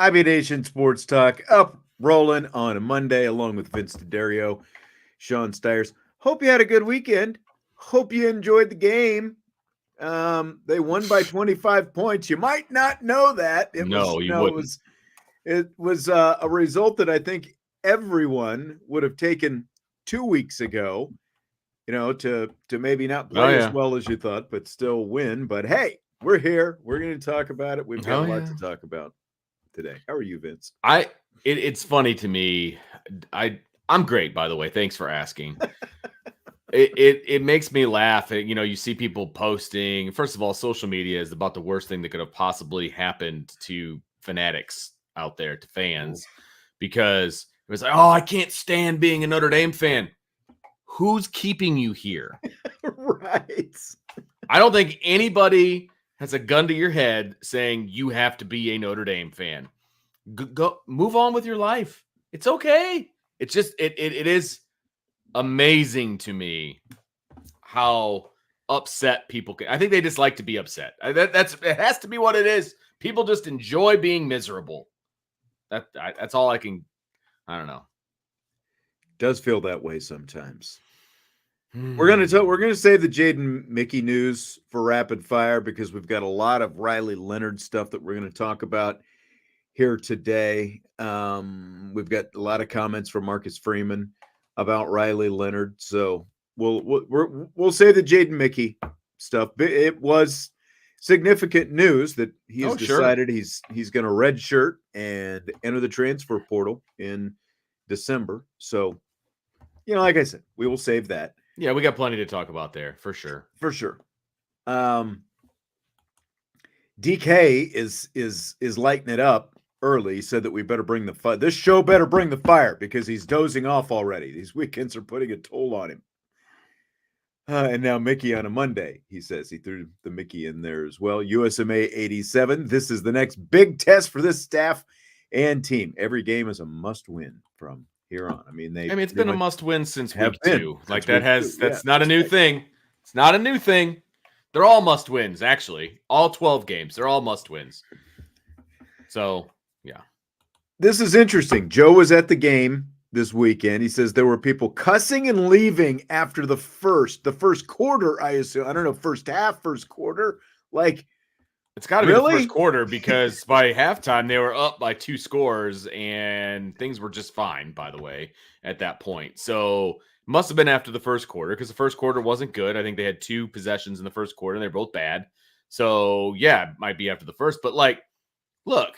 IB Nation Sports Talk up rolling on a Monday along with Vince D'Addario, Sean Stiers. Hope you had a good weekend. Hope you enjoyed the game. They won by 25 points. You might not know that. It was a result that I think everyone would have taken 2 weeks ago, to maybe not play as well as you thought, but still win. But hey, we're here. We're going to talk about it. We've got a lot to talk about today. How are you, Vince? It's funny to me. I'm great, by the way. Thanks for asking. It makes me laugh. You see people posting. First of all, social media is about the worst thing that could have possibly happened to fanatics out there, to fans, because it was like, oh, I can't stand being a Notre Dame fan. Who's keeping you here? Right. I don't think anybody has a gun to your head saying you have to be a Notre Dame fan. Go move on with your life. It's okay. It's just it is amazing to me how upset people can. I think they just like to be upset. It has to be what it is. People just enjoy being miserable. That's all I can. I don't know. Does feel that way sometimes. We're gonna save the Jaden Mickey news for rapid fire because we've got a lot of Riley Leonard stuff that we're going to talk about here today. We've got a lot of comments from Marcus Freeman about Riley Leonard, so we'll save the Jaden Mickey stuff. It was significant news that he has decided he's going to redshirt and enter the transfer portal in December. So, like I said, we will save that. Yeah, we got plenty to talk about there, for sure. For sure. DK is lighting it up early. He said that we better bring the fire. This show better bring the fire because he's dozing off already. These weekends are putting a toll on him. And now Mickey on a Monday, he says. He threw the Mickey in there as well. USMA 87. This is the next big test for this staff and team. Every game is a must-win from here on. It's been a must-win since week 2. Like that's not a new thing. It's not a new thing. They're all must-wins, actually. All 12 games. They're all must-wins. So, yeah. This is interesting. Joe was at the game this weekend. He says there were people cussing and leaving after the first quarter, I assume. I don't know, first half, first quarter. Like, it's got to be the first quarter because by halftime they were up by 2 scores and things were just fine, by the way, at that point. So it must have been after the first quarter because the first quarter wasn't good. I think they had 2 possessions in the first quarter and they're both bad. So yeah, it might be after the first. But like, look,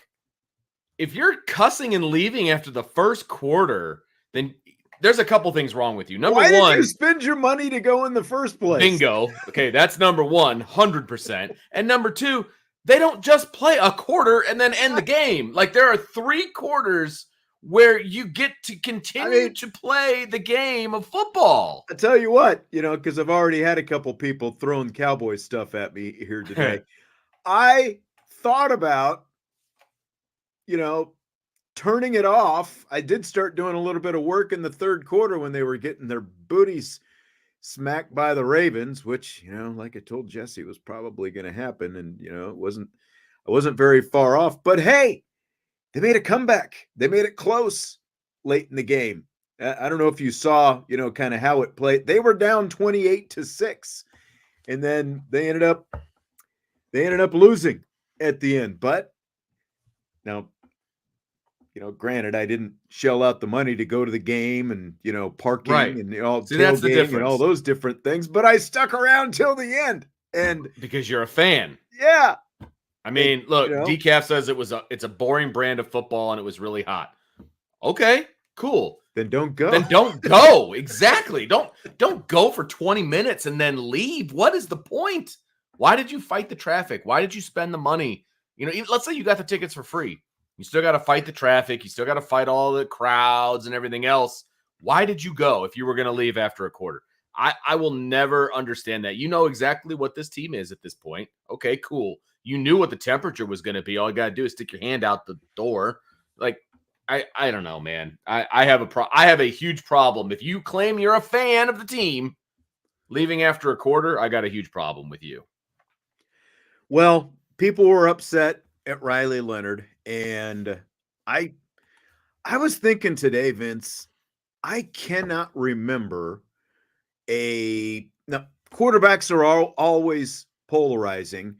if you're cussing and leaving after the first quarter, then there's a couple things wrong with you. Number one, why did you spend your money to go in the first place? Bingo. Okay, that's number 1, 100%. And number 2, they don't just play a quarter and then end the game. Like, there are 3 quarters where you get to continue to play the game of football. I tell you what, because I've already had a couple people throwing Cowboy stuff at me here today. I thought about, turning it off. I did start doing a little bit of work in the third quarter when they were getting their booties smacked by the Ravens, which, like I told Jesse, was probably going to happen. And, I wasn't very far off, but hey, they made a comeback. They made it close late in the game. I don't know if you saw, kind of how it played. They were down 28-6 and then they ended up losing at the end. But now, granted, I didn't shell out the money to go to the game and, parking and all tailgating and all those different things, but I stuck around till the end. And because you're a fan. Yeah. Look, Decaf says it's a boring brand of football and it was really hot. Okay, cool. Then don't go. Exactly. Don't go for 20 minutes and then leave. What is the point? Why did you fight the traffic? Why did you spend the money? Let's say you got the tickets for free. You still got to fight the traffic. You still got to fight all the crowds and everything else. Why did you go if you were going to leave after a quarter? I will never understand that. You know exactly what this team is at this point. Okay, cool. You knew what the temperature was going to be. All you got to do is stick your hand out the door. Like, I don't know, man. I have a huge problem. If you claim you're a fan of the team, leaving after a quarter, I got a huge problem with you. Well, people were upset at Riley Leonard, and I was thinking today, Vince, I cannot remember now quarterbacks are always polarizing,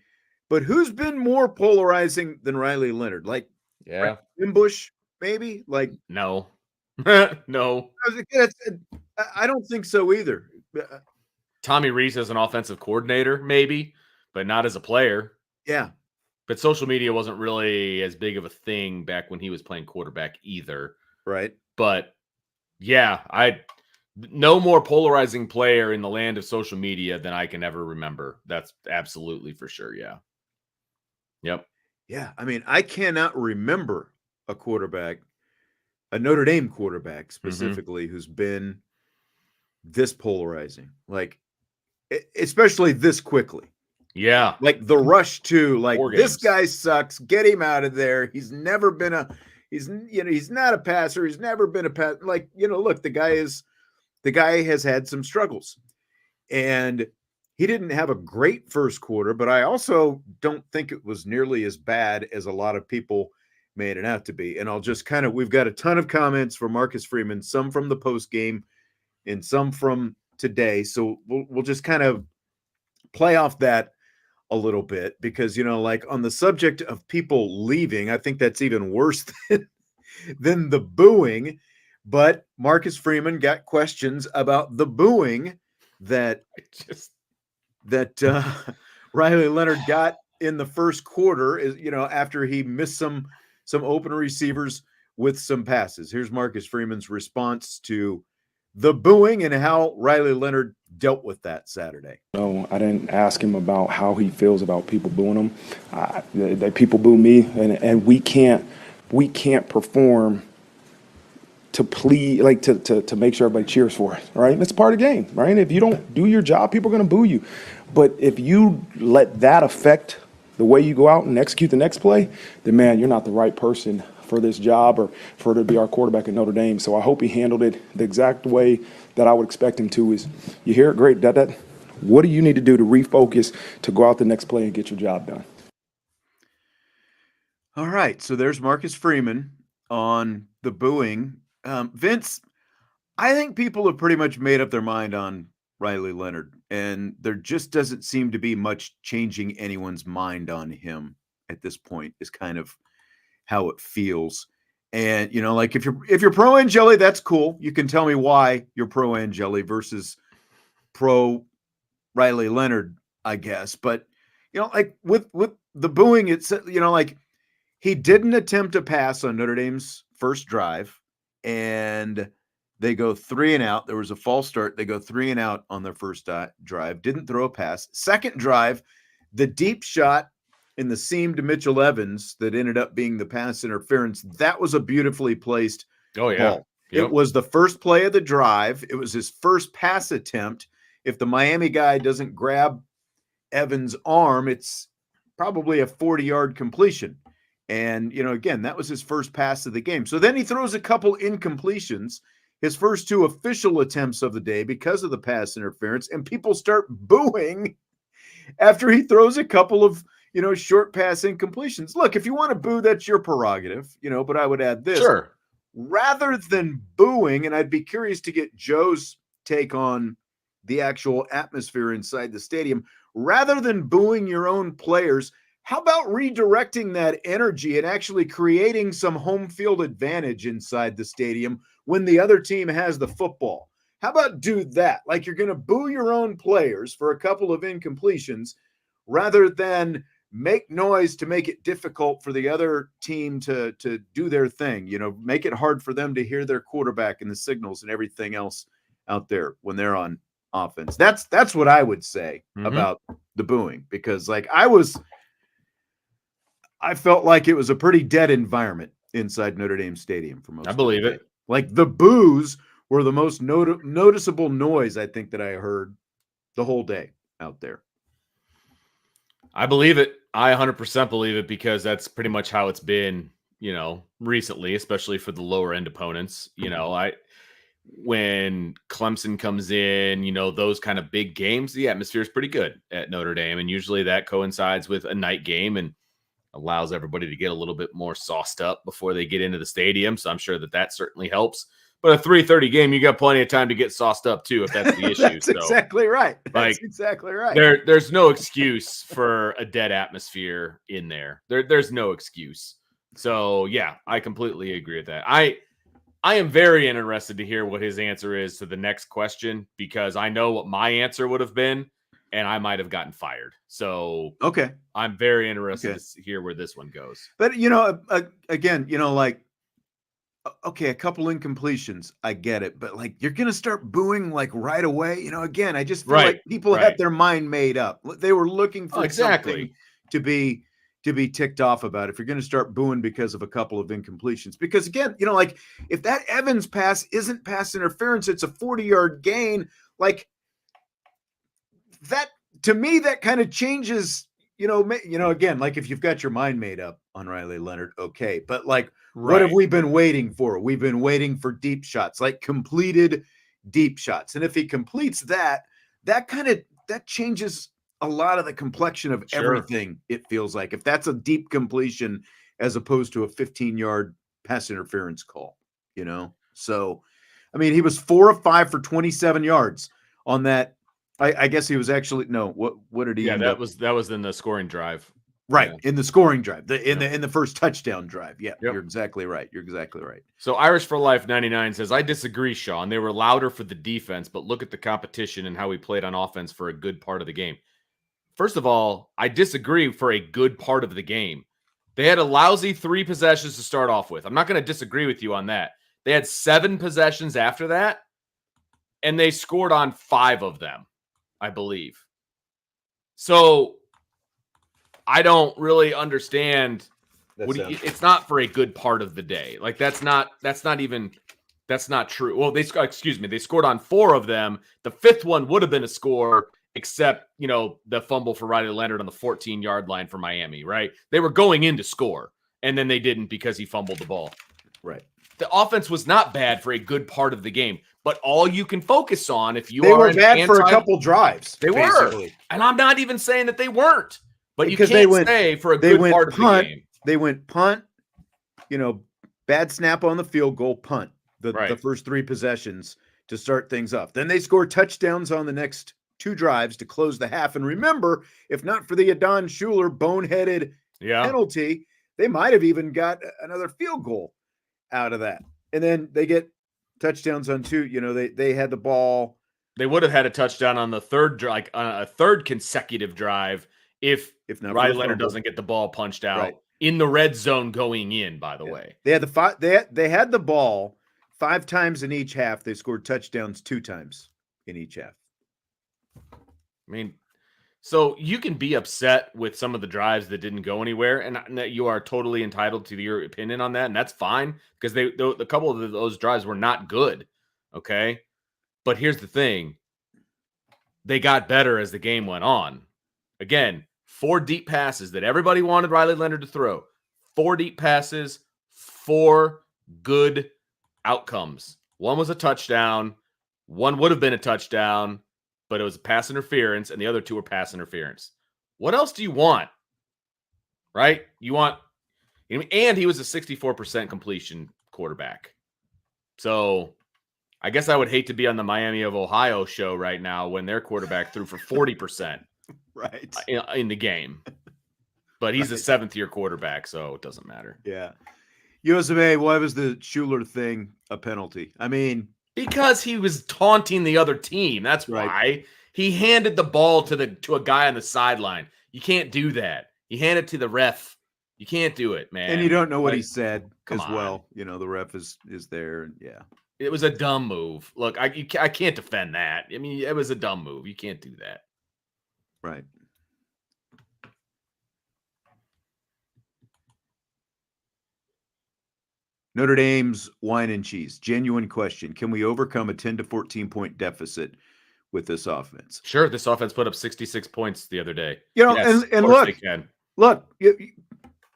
but who's been more polarizing than Riley Leonard? Like Yeah. Bush, maybe? Like No. No. I don't think so either. Tommy Rees as an offensive coordinator, maybe, but not as a player. Yeah. But social media wasn't really as big of a thing back when he was playing quarterback either. Right. But yeah, no more polarizing player in the land of social media than I can ever remember. That's absolutely for sure. Yeah. Yep. Yeah. I mean, I cannot remember a Notre Dame quarterback specifically, who's been this polarizing, like especially this quickly. Yeah. Like the rush to like, this games. guy sucks. Get him out of there. He's not a passer. He's never been a pass. Like, look, the guy has had some struggles, and he didn't have a great first quarter, but I also don't think it was nearly as bad as a lot of people made it out to be. And I'll just we've got a ton of comments from Marcus Freeman, some from the post game and some from today. So we'll just kind of play off that a little bit, because like on the subject of people leaving, I think that's even worse than the booing. But Marcus Freeman got questions about the booing that Riley Leonard got in the first quarter, after he missed some open receivers with some passes. Here's Marcus Freeman's response to the booing and how Riley Leonard dealt with that Saturday. No, I didn't ask him about how he feels about people booing him. People boo me, and we can't perform to plead, like to make sure everybody cheers for it, right? It's part of the game, right? If you don't do your job, people are going to boo you. But if you let that affect the way you go out and execute the next play, then man, you're not the right person for this job or for to be our quarterback at Notre Dame. So I hope he handled it the exact way that I would expect him to. Is you hear it, great. What do you need to do to refocus to go out the next play and get your job done? All right, so there's Marcus Freeman on the booing. Vince, I think people have pretty much made up their mind on Riley Leonard, and there just doesn't seem to be much changing anyone's mind on him at this point, is kind of how it feels. And like if you're pro Angeli, that's cool. You can tell me why you're pro Angeli versus pro Riley Leonard, I guess. But like with the booing, it's like he didn't attempt a pass on Notre Dame's first drive, and they go 3 and out. There was a false start. They go 3 and out on their first drive. Didn't throw a pass. Second drive, the deep shot in the seam to Mitchell Evans that ended up being the pass interference. That was a beautifully placed ball. Yep. It was the first play of the drive. It was his first pass attempt. If the Miami guy doesn't grab Evans' arm, it's probably a 40-yard completion. And, again, that was his first pass of the game. So then he throws a couple incompletions, his first 2 official attempts of the day because of the pass interference, and people start booing after he throws a couple of, short pass incompletions. Look, if you want to boo, that's your prerogative, but I would add this. Sure. Rather than booing, and I'd be curious to get Joe's take on the actual atmosphere inside the stadium, rather than booing your own players, how about redirecting that energy and actually creating some home field advantage inside the stadium when the other team has the football? How about do that? Like, you're going to boo your own players for a couple of incompletions rather than make noise to make it difficult for the other team to do their thing, make it hard for them to hear their quarterback and the signals and everything else out there when they're on offense. That's what I would say about the booing, because like I felt like it was a pretty dead environment inside Notre Dame Stadium for most of the day. I believe it. Like the boos were the most noticeable noise I think that I heard the whole day out there. I believe it. I 100% believe it, because that's pretty much how it's been, recently, especially for the lower end opponents. When Clemson comes in, those kind of big games, the atmosphere is pretty good at Notre Dame. And usually that coincides with a night game. And allows everybody to get a little bit more sauced up before they get into the stadium. So I'm sure that certainly helps. But a 3:30 game, you got plenty of time to get sauced up too, if that's the issue. That's so, exactly right. That's like, exactly right. There's no excuse for a dead atmosphere in there. There's no excuse. So yeah, I completely agree with that. I am very interested to hear what his answer is to the next question, because I know what my answer would have been, and I might have gotten fired. So okay, I'm very interested to hear where this one goes. But again, okay, a couple incompletions, I get it, but like, you're gonna start booing like right away. Again, I just feel like people had their mind made up. They were looking for something to be ticked off about. If you're gonna start booing because of a couple of incompletions, because again, like, if that Evans pass isn't pass interference, it's a 40-yard gain. Like, that, to me, that kind of changes. Again, like, if you've got your mind made up on Riley Leonard, okay, but like, what have we been waiting for? We've been waiting for deep shots, like completed deep shots. And if he completes that changes a lot of the complexion of everything. It feels like, if that's a deep completion as opposed to a 15-yard pass interference call, So, I mean, he was 4 of 5 for 27 yards on that. I guess he was actually, no, what did he end up? That was in the scoring drive. Right, in the scoring drive, in the first touchdown drive. Yeah, You're exactly right. So Irish for Life 99 says, I disagree, Sean. They were louder for the defense, but look at the competition and how we played on offense for a good part of the game. First of all, I disagree for a good part of the game. They had a lousy 3 possessions to start off with. I'm not going to disagree with you on that. They had 7 possessions after that, and they scored on 5 of them, I believe. So I don't really understand. It's not for a good part of the day. Like, that's not true. Well, they scored on 4 of them. The 5th one would have been a score, except, the fumble for Riley Leonard on the 14-yard line for Miami, right? They were going in to score, and then they didn't because he fumbled the ball. Right. The offense was not bad for a good part of the game, but all you can focus on, if you they were bad for a couple drives. They were. And I'm not even saying that they weren't. But because you can't say for a good part of the game. They went punt, bad snap on the field goal, punt, the first 3 possessions to start things off. Then they scored touchdowns on the next 2 drives to close the half. And remember, if not for the Adon Schuler boneheaded penalty, they might have even got another field goal out of that. And then they get touchdowns on 2. They had the ball. They would have had a touchdown on the third, like on a third consecutive drive, if not Riley Leonard doesn't get the ball punched out in the red zone going in. By the way, they had they had the ball 5 times in each half. They scored touchdowns 2 times in each half. I mean, so you can be upset with some of the drives that didn't go anywhere, and that you are totally entitled to your opinion on that, and that's fine, because a couple of those drives were not good. Okay, but here's the thing: they got better as the game went on. Again, 4 deep passes that everybody wanted Riley Leonard to throw. 4 deep passes, 4 good outcomes. 1 was a touchdown. 1 would have been a touchdown, but it was a pass interference, and the other 2 were pass interference. What else do you want? Right? And he was a 64% completion quarterback. So I guess I would hate to be on the Miami of Ohio show right now when their quarterback threw for 40%. Right. In the game. But he's a 7th-year quarterback, so it doesn't matter. Yeah. USMA, why was the Schuler thing a penalty? I mean, because he was taunting the other team. That's why. He handed the ball to a guy on the sideline. You can't do that. You hand it to the ref. You can't do it, man. And you don't know what he said as well. The ref is there. And it was a dumb move. Look, I can't defend that. I mean, it was a dumb move. You can't do that. Right. Notre Dame's wine and cheese. Genuine question. Can we overcome a 10 to 14 point deficit with this offense? Sure. This offense put up 66 points the other day. Yes, and look,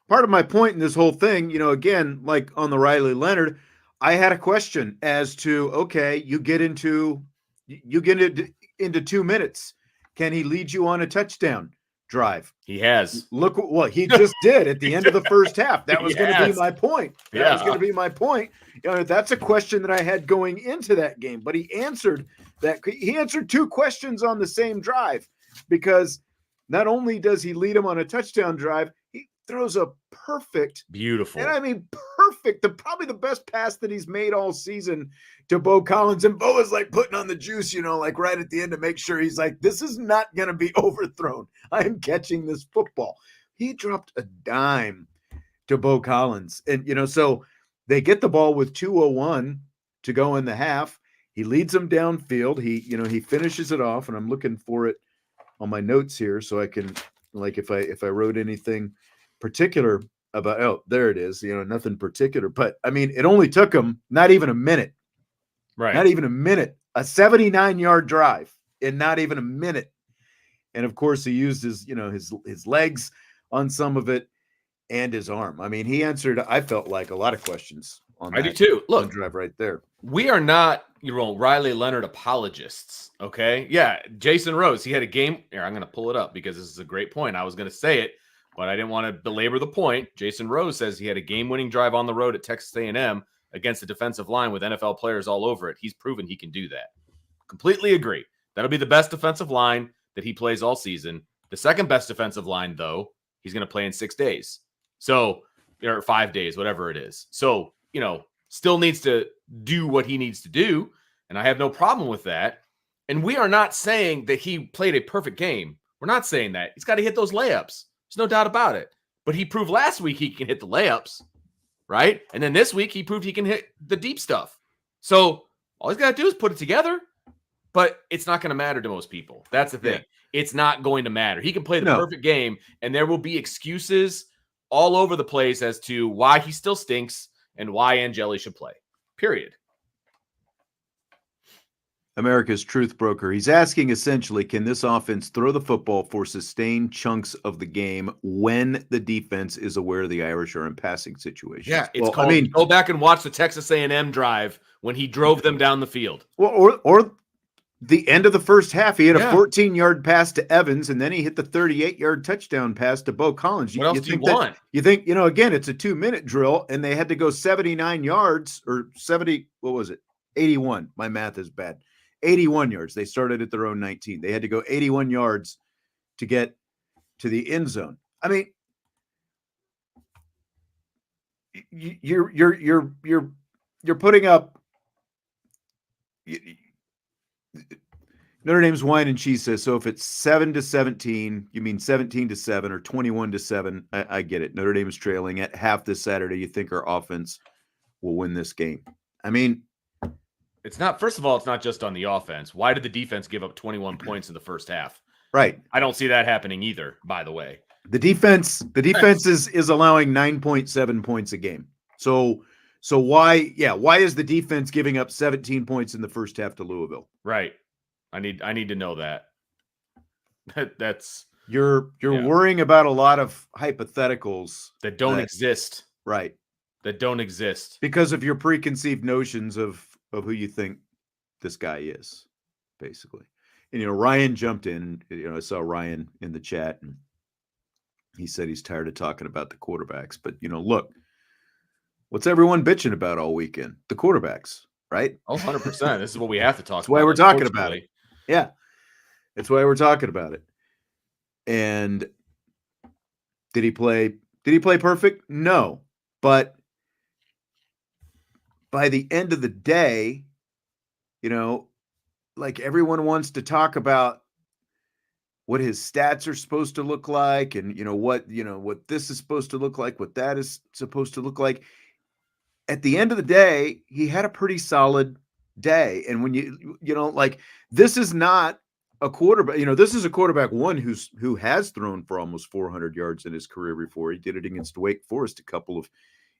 part of my point in this whole thing, again, like on the Riley Leonard, I had a question as to, okay, you get into 2 minutes. Can he lead you on a touchdown? drive. He has. Look what he just did at the end of the first half. That was going to be my point. That was Yeah. going to be my point. That's a question that I had going into that game, but he answered that. He answered two questions on the same drive, because not only does he lead him on a touchdown drive, he throws a perfect, Beautiful. and I mean perfect, probably the best pass that he's made all season to Bo Collins. And Bo is like putting on the juice, like right at the end to make sure he's like, this is not going to be overthrown. I am catching this football. He dropped a dime to Bo Collins. And, so they get the ball with 2:01 to go in the half. He leads them downfield. He finishes it off, and I'm looking for it on my notes here so I can, like, if I wrote anything particular about, oh, there it is, nothing particular. But I mean, it only took him not even a minute. Right. Not even a minute. A 79-yard drive in not even a minute. And of course, he used his legs on some of it and his arm. I mean, he answered, I felt like, a lot of questions on that. I do too. Look, drive right there. We are not, Riley Leonard apologists. Okay. Yeah. Jason Rose, he had a game. Here, I'm going to pull it up because this is a great point. I was going to say it, but I didn't want to belabor the point. Jason Rose says he had a game-winning drive on the road at Texas A&M against the defensive line with NFL players all over it. He's proven he can do that. Completely agree. That'll be the best defensive line that he plays all season. The second best defensive line, though, he's going to play in 6 days. So, or 5 days, whatever it is. So, still needs to do what he needs to do. And I have no problem with that. And we are not saying that he played a perfect game. We're not saying that. He's got to hit those layups. There's no doubt about it. But he proved last week he can hit the layups, right? And then this week he proved he can hit the deep stuff. So all he's got to do is put it together. But it's not going to matter to most people. That's the thing. Yeah. It's not going to matter. He can play the perfect game, and there will be excuses all over the place as to why he still stinks and why Angeli should play. Period. America's Truth Broker. He's asking essentially, can this offense throw the football for sustained chunks of the game when the defense is aware the Irish are in passing situations? Yeah, it's called, go back and watch the Texas A&M drive when he drove them down the field. Well, or the end of the first half, he had a 14-yard pass to Evans, and then he hit the 38-yard touchdown pass to Bo Collins. What else do you want? You think, again, it's a 2-minute drill, and they had to go 79 yards or 70, what was it? 81. My math is bad. 81 yards. They started at their own 19. They had to go 81 yards to get to the end zone. I mean, you're putting up. Notre Dame's wine and cheese says, so if it's 7-17, you mean 17-7 or 21-7. I get it. Notre Dame is trailing at half this Saturday. You think our offense will win this game? I mean, it's not. First of all, it's not just on the offense. Why did the defense give up 21 points in the first half? Right. I don't see that happening either. By the way, the defense is allowing 9.7 points a game. So why is the defense giving up 17 points in the first half to Louisville? Right. I need to know that. That's you're worrying about a lot of hypotheticals that don't exist. Right. That don't exist because of your preconceived notions of who you think this guy is, basically. And Ryan jumped in. I saw Ryan in the chat, and he said he's tired of talking about the quarterbacks. But look, what's everyone bitching about all weekend? The quarterbacks, right? 100%. This is what we have to talk about. That's why we're talking about it. Yeah. That's why we're talking about it. And did he play perfect? No. But by the end of the day, like everyone wants to talk about what his stats are supposed to look like and, what this is supposed to look like, what that is supposed to look like. At the end of the day, he had a pretty solid day. And when this is not a quarterback, this is a quarterback who has thrown for almost 400 yards in his career before. He did it against Wake Forest a couple of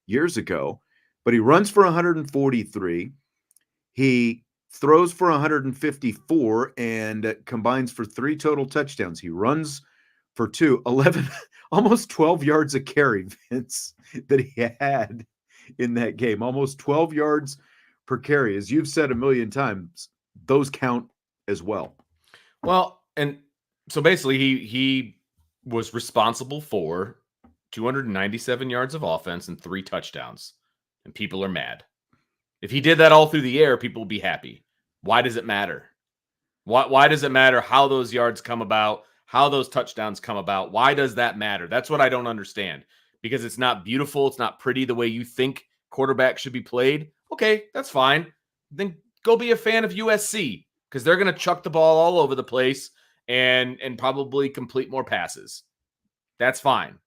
years ago, but he runs for 143. He throws for 154 and combines for 3 total touchdowns. He runs for 11, almost 12 yards a carry, Vince, that he had in that game. Almost 12 yards per carry. As you've said a million times, those count as well. Well, and so basically he was responsible for 297 yards of offense and 3 touchdowns, and people are mad. If he did that all through the air, people will be happy. Why does it matter? Why does it matter how those yards come about, how those touchdowns come about? Why does that matter? That's what I don't understand. Because it's not beautiful, it's not pretty the way you think quarterback should be played. Okay, that's fine. Then go be a fan of USC, because they're going to chuck the ball all over the place and probably complete more passes. That's fine.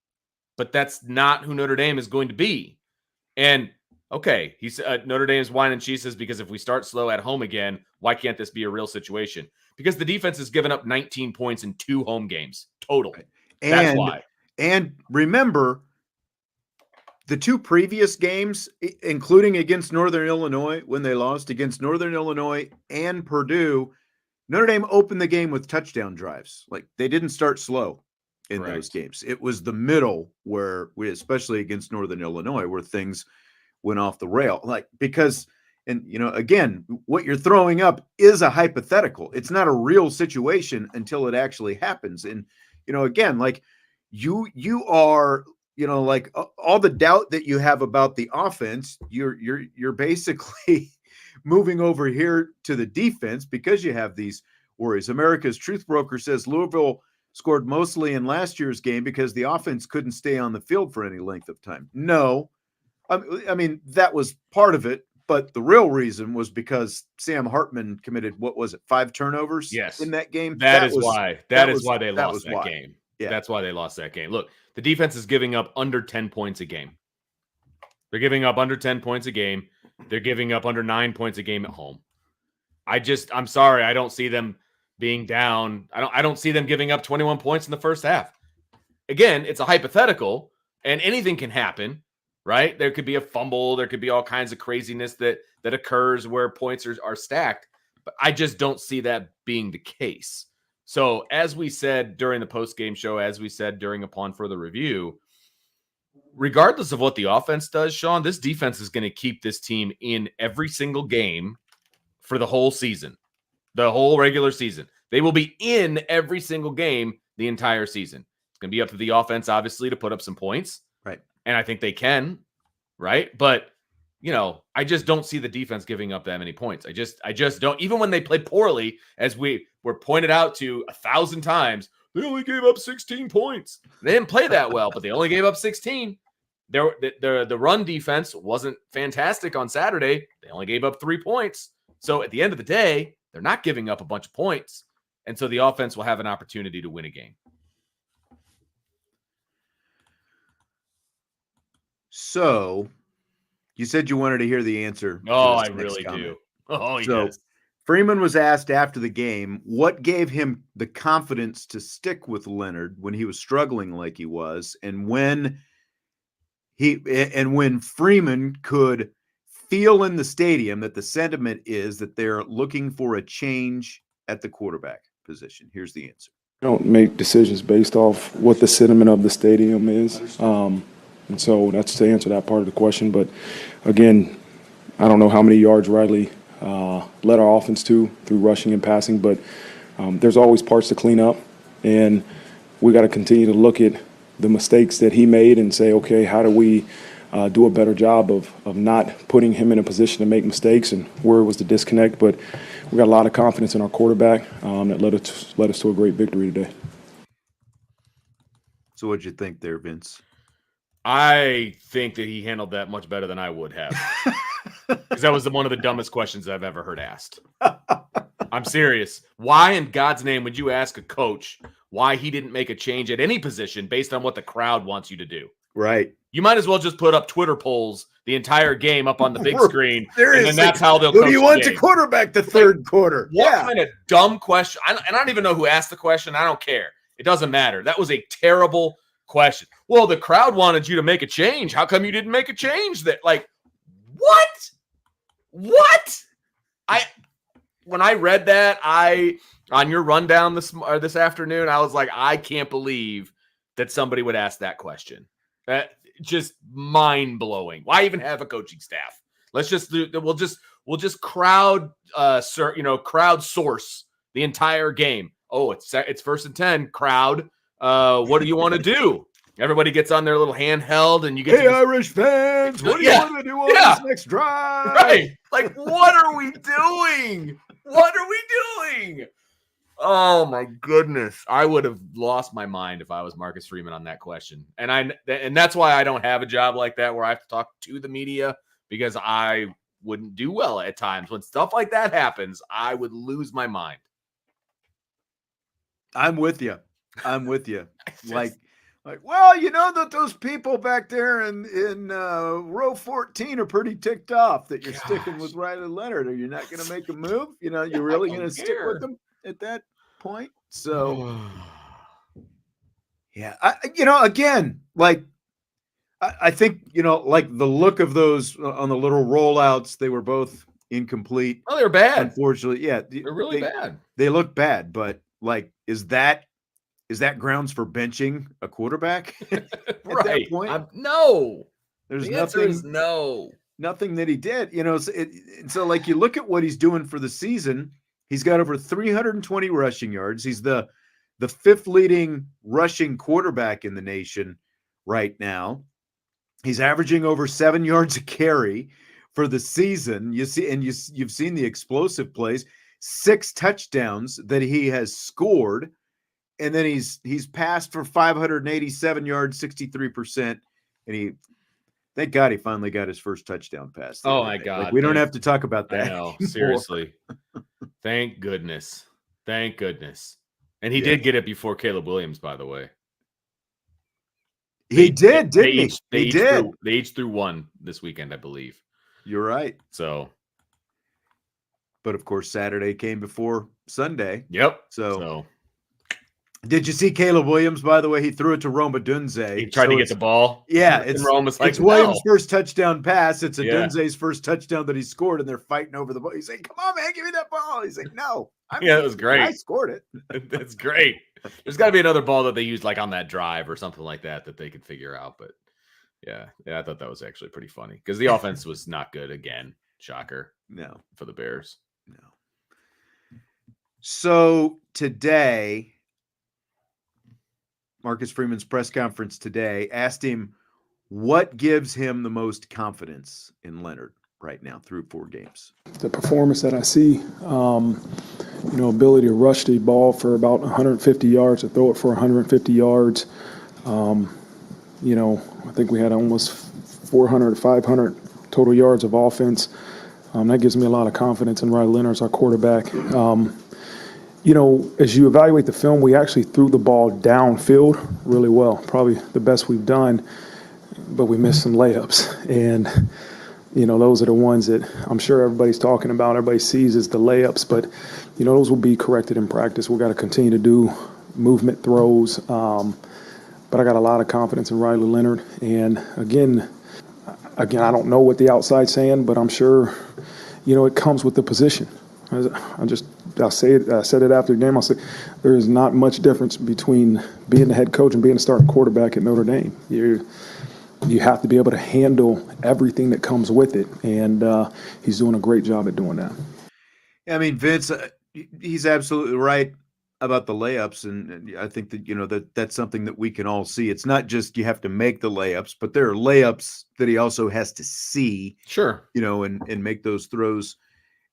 But that's not who Notre Dame is going to be. And okay, he said Notre Dame's wine and cheese says, because if we start slow at home again, why can't this be a real situation? Because the defense has given up 19 points in 2 home games total. That's why. And remember, the 2 previous games, including against Northern Illinois, when they lost against Northern Illinois and Purdue, Notre Dame opened the game with touchdown drives. Like, they didn't start slow in those games. It was the middle where especially against Northern Illinois, where things went off the rail. Like, because, and again, what you're throwing up is a hypothetical. It's not a real situation until it actually happens. And, again, like you are, like all the doubt that you have about the offense, you're basically moving over here to the defense because you have these worries. America's Truth Broker says Louisville scored mostly in last year's game because the offense couldn't stay on the field for any length of time. No, I mean, that was part of it, but the real reason was because Sam Hartman committed, 5 turnovers in that game? That is why they lost that game. Yeah. That's why they lost that game. Look, the defense is giving up under 10 points a game. They're giving up under 10 points a game. They're giving up under 9 points a game at home. I'm sorry, I don't see them being down. I don't see them giving up 21 points in the first half. Again, it's a hypothetical, and anything can happen, right? There could be a fumble. There could be all kinds of craziness that occurs where points are stacked. But I just don't see that being the case. So as we said during the post-game show, as we said during Upon Further Review, regardless of what the offense does, Sean, this defense is going to keep this team in every single game for the whole season, the whole regular season. They will be in every single game the entire season. It's going to be up to the offense, obviously, to put up some points. Right. And I think they can, right? But, I just don't see the defense giving up that many points. I just don't. Even when they play poorly, as we were pointed out to 1,000 times, they only gave up 16 points. They didn't play that well, but they only gave up 16. The run defense wasn't fantastic on Saturday. They only gave up 3 points. So at the end of the day, they're not giving up a bunch of points. And so the offense will have an opportunity to win a game. So you said you wanted to hear the answer. Oh, I really do. Oh, so, yes. Freeman was asked after the game what gave him the confidence to stick with Leonard when he was struggling like he was, and when Freeman could feel in the stadium that the sentiment is that they're looking for a change at the quarterback position. Here's the answer. I don't make decisions based off what the sentiment of the stadium is. And so that's to answer that part of the question. But again, I don't know how many yards Riley led our offense through rushing and passing, but there's always parts to clean up. And we got to continue to look at the mistakes that he made and say, okay, how do we do a better job of not putting him in a position to make mistakes, and where was the disconnect? But we got a lot of confidence in our quarterback that led us to a great victory today. So what'd you think there, Vince? I think that he handled that much better than I would have. Because that was one of the dumbest questions I've ever heard asked. I'm serious. Why in God's name would you ask a coach why he didn't make a change at any position based on what the crowd wants you to do? Right. You might as well just put up Twitter polls the entire game up on the big screen. Seriously. And then that's how they'll Who do you want to quarterback the third quarter? What kind of dumb question? And I don't even know who asked the question. I don't care. It doesn't matter. That was a terrible question. Well, the crowd wanted you to make a change. How come you didn't make a change? That, like, what? When I read that, on your rundown this afternoon, I was like, I can't believe that somebody would ask that question. That just mind blowing. Why even have a coaching staff? Let's just we'll just crowd source the entire game. Oh, it's 1st and 10. Crowd. What do you want to do? Everybody gets on their little handheld, and you get Hey, Irish fans, what do you want to do on this next drive? Right. Like, what are we doing? What are we doing? Oh my goodness. I would have lost my mind if I was Marcus Freeman on that question. And that's why I don't have a job like that where I have to talk to the media, because I wouldn't do well at times. When stuff like that happens, I would lose my mind. I'm with you. Like, well, you know that those people back there in row 14 are pretty ticked off that you're sticking with Riley Leonard. Are you not going to make a move? You know, you're really going to stick with them at that point? So, yeah, again, like, I think, like the look of those on the little rollouts, they were both incomplete. Oh, they were bad. Unfortunately, yeah. They're really bad. They look bad, but like, is that grounds for benching a quarterback at that point? No. There's the answer is no. Nothing that he did. So like you look at what he's doing for the season, he's got over 320 rushing yards. He's the fifth leading rushing quarterback in the nation right now. He's averaging over 7 yards a carry for the season. You see, and you've seen the explosive plays, 6 touchdowns that he has scored. And then he's passed for 587 yards, 63%. And thank God he finally got his first touchdown pass. Oh my God. Like, we don't have to talk about that. I know, seriously. Thank goodness. And he did get it before Caleb Williams, by the way. He did, didn't he? He did. They each threw one this weekend, I believe. You're right. So. But of course, Saturday came before Sunday. Yep. So. Did you see Caleb Williams, by the way? He threw it to Roma Dunze. He tried to get the ball. Yeah, it's Williams' first touchdown pass. It's Dunze's first touchdown that he scored, and they're fighting over the ball. He's like, come on, man, give me that ball. He's like, no. It was great. I scored it. That's great. There's got to be another ball that they used like on that drive or something like that they could figure out. But yeah, I thought that was actually pretty funny because the offense was not good again. Shocker. No. For the Bears. No. So today, Marcus Freeman's press conference today asked him what gives him the most confidence in Leonard right now through 4 games. The performance that I see, ability to rush the ball for about 150 yards, to throw it for 150 yards. I think we had almost 400, 500 total yards of offense. That gives me a lot of confidence in Riley Leonard as our quarterback. As you evaluate the film, we actually threw the ball downfield really well, probably the best we've done, but we missed some layups. And, those are the ones that I'm sure everybody's talking about, everybody sees as the layups, but, those will be corrected in practice. We've got to continue to do movement throws. But I got a lot of confidence in Riley Leonard. And again, I don't know what the outside's saying, but I'm sure, it comes with the position. I said it after the game. I'll say there is not much difference between being the head coach and being a starting quarterback at Notre Dame. You have to be able to handle everything that comes with it, and he's doing a great job at doing that. I mean, Vince, he's absolutely right about the layups, and I think that that's something that we can all see. It's not just you have to make the layups, but there are layups that he also has to see. Sure, and make those throws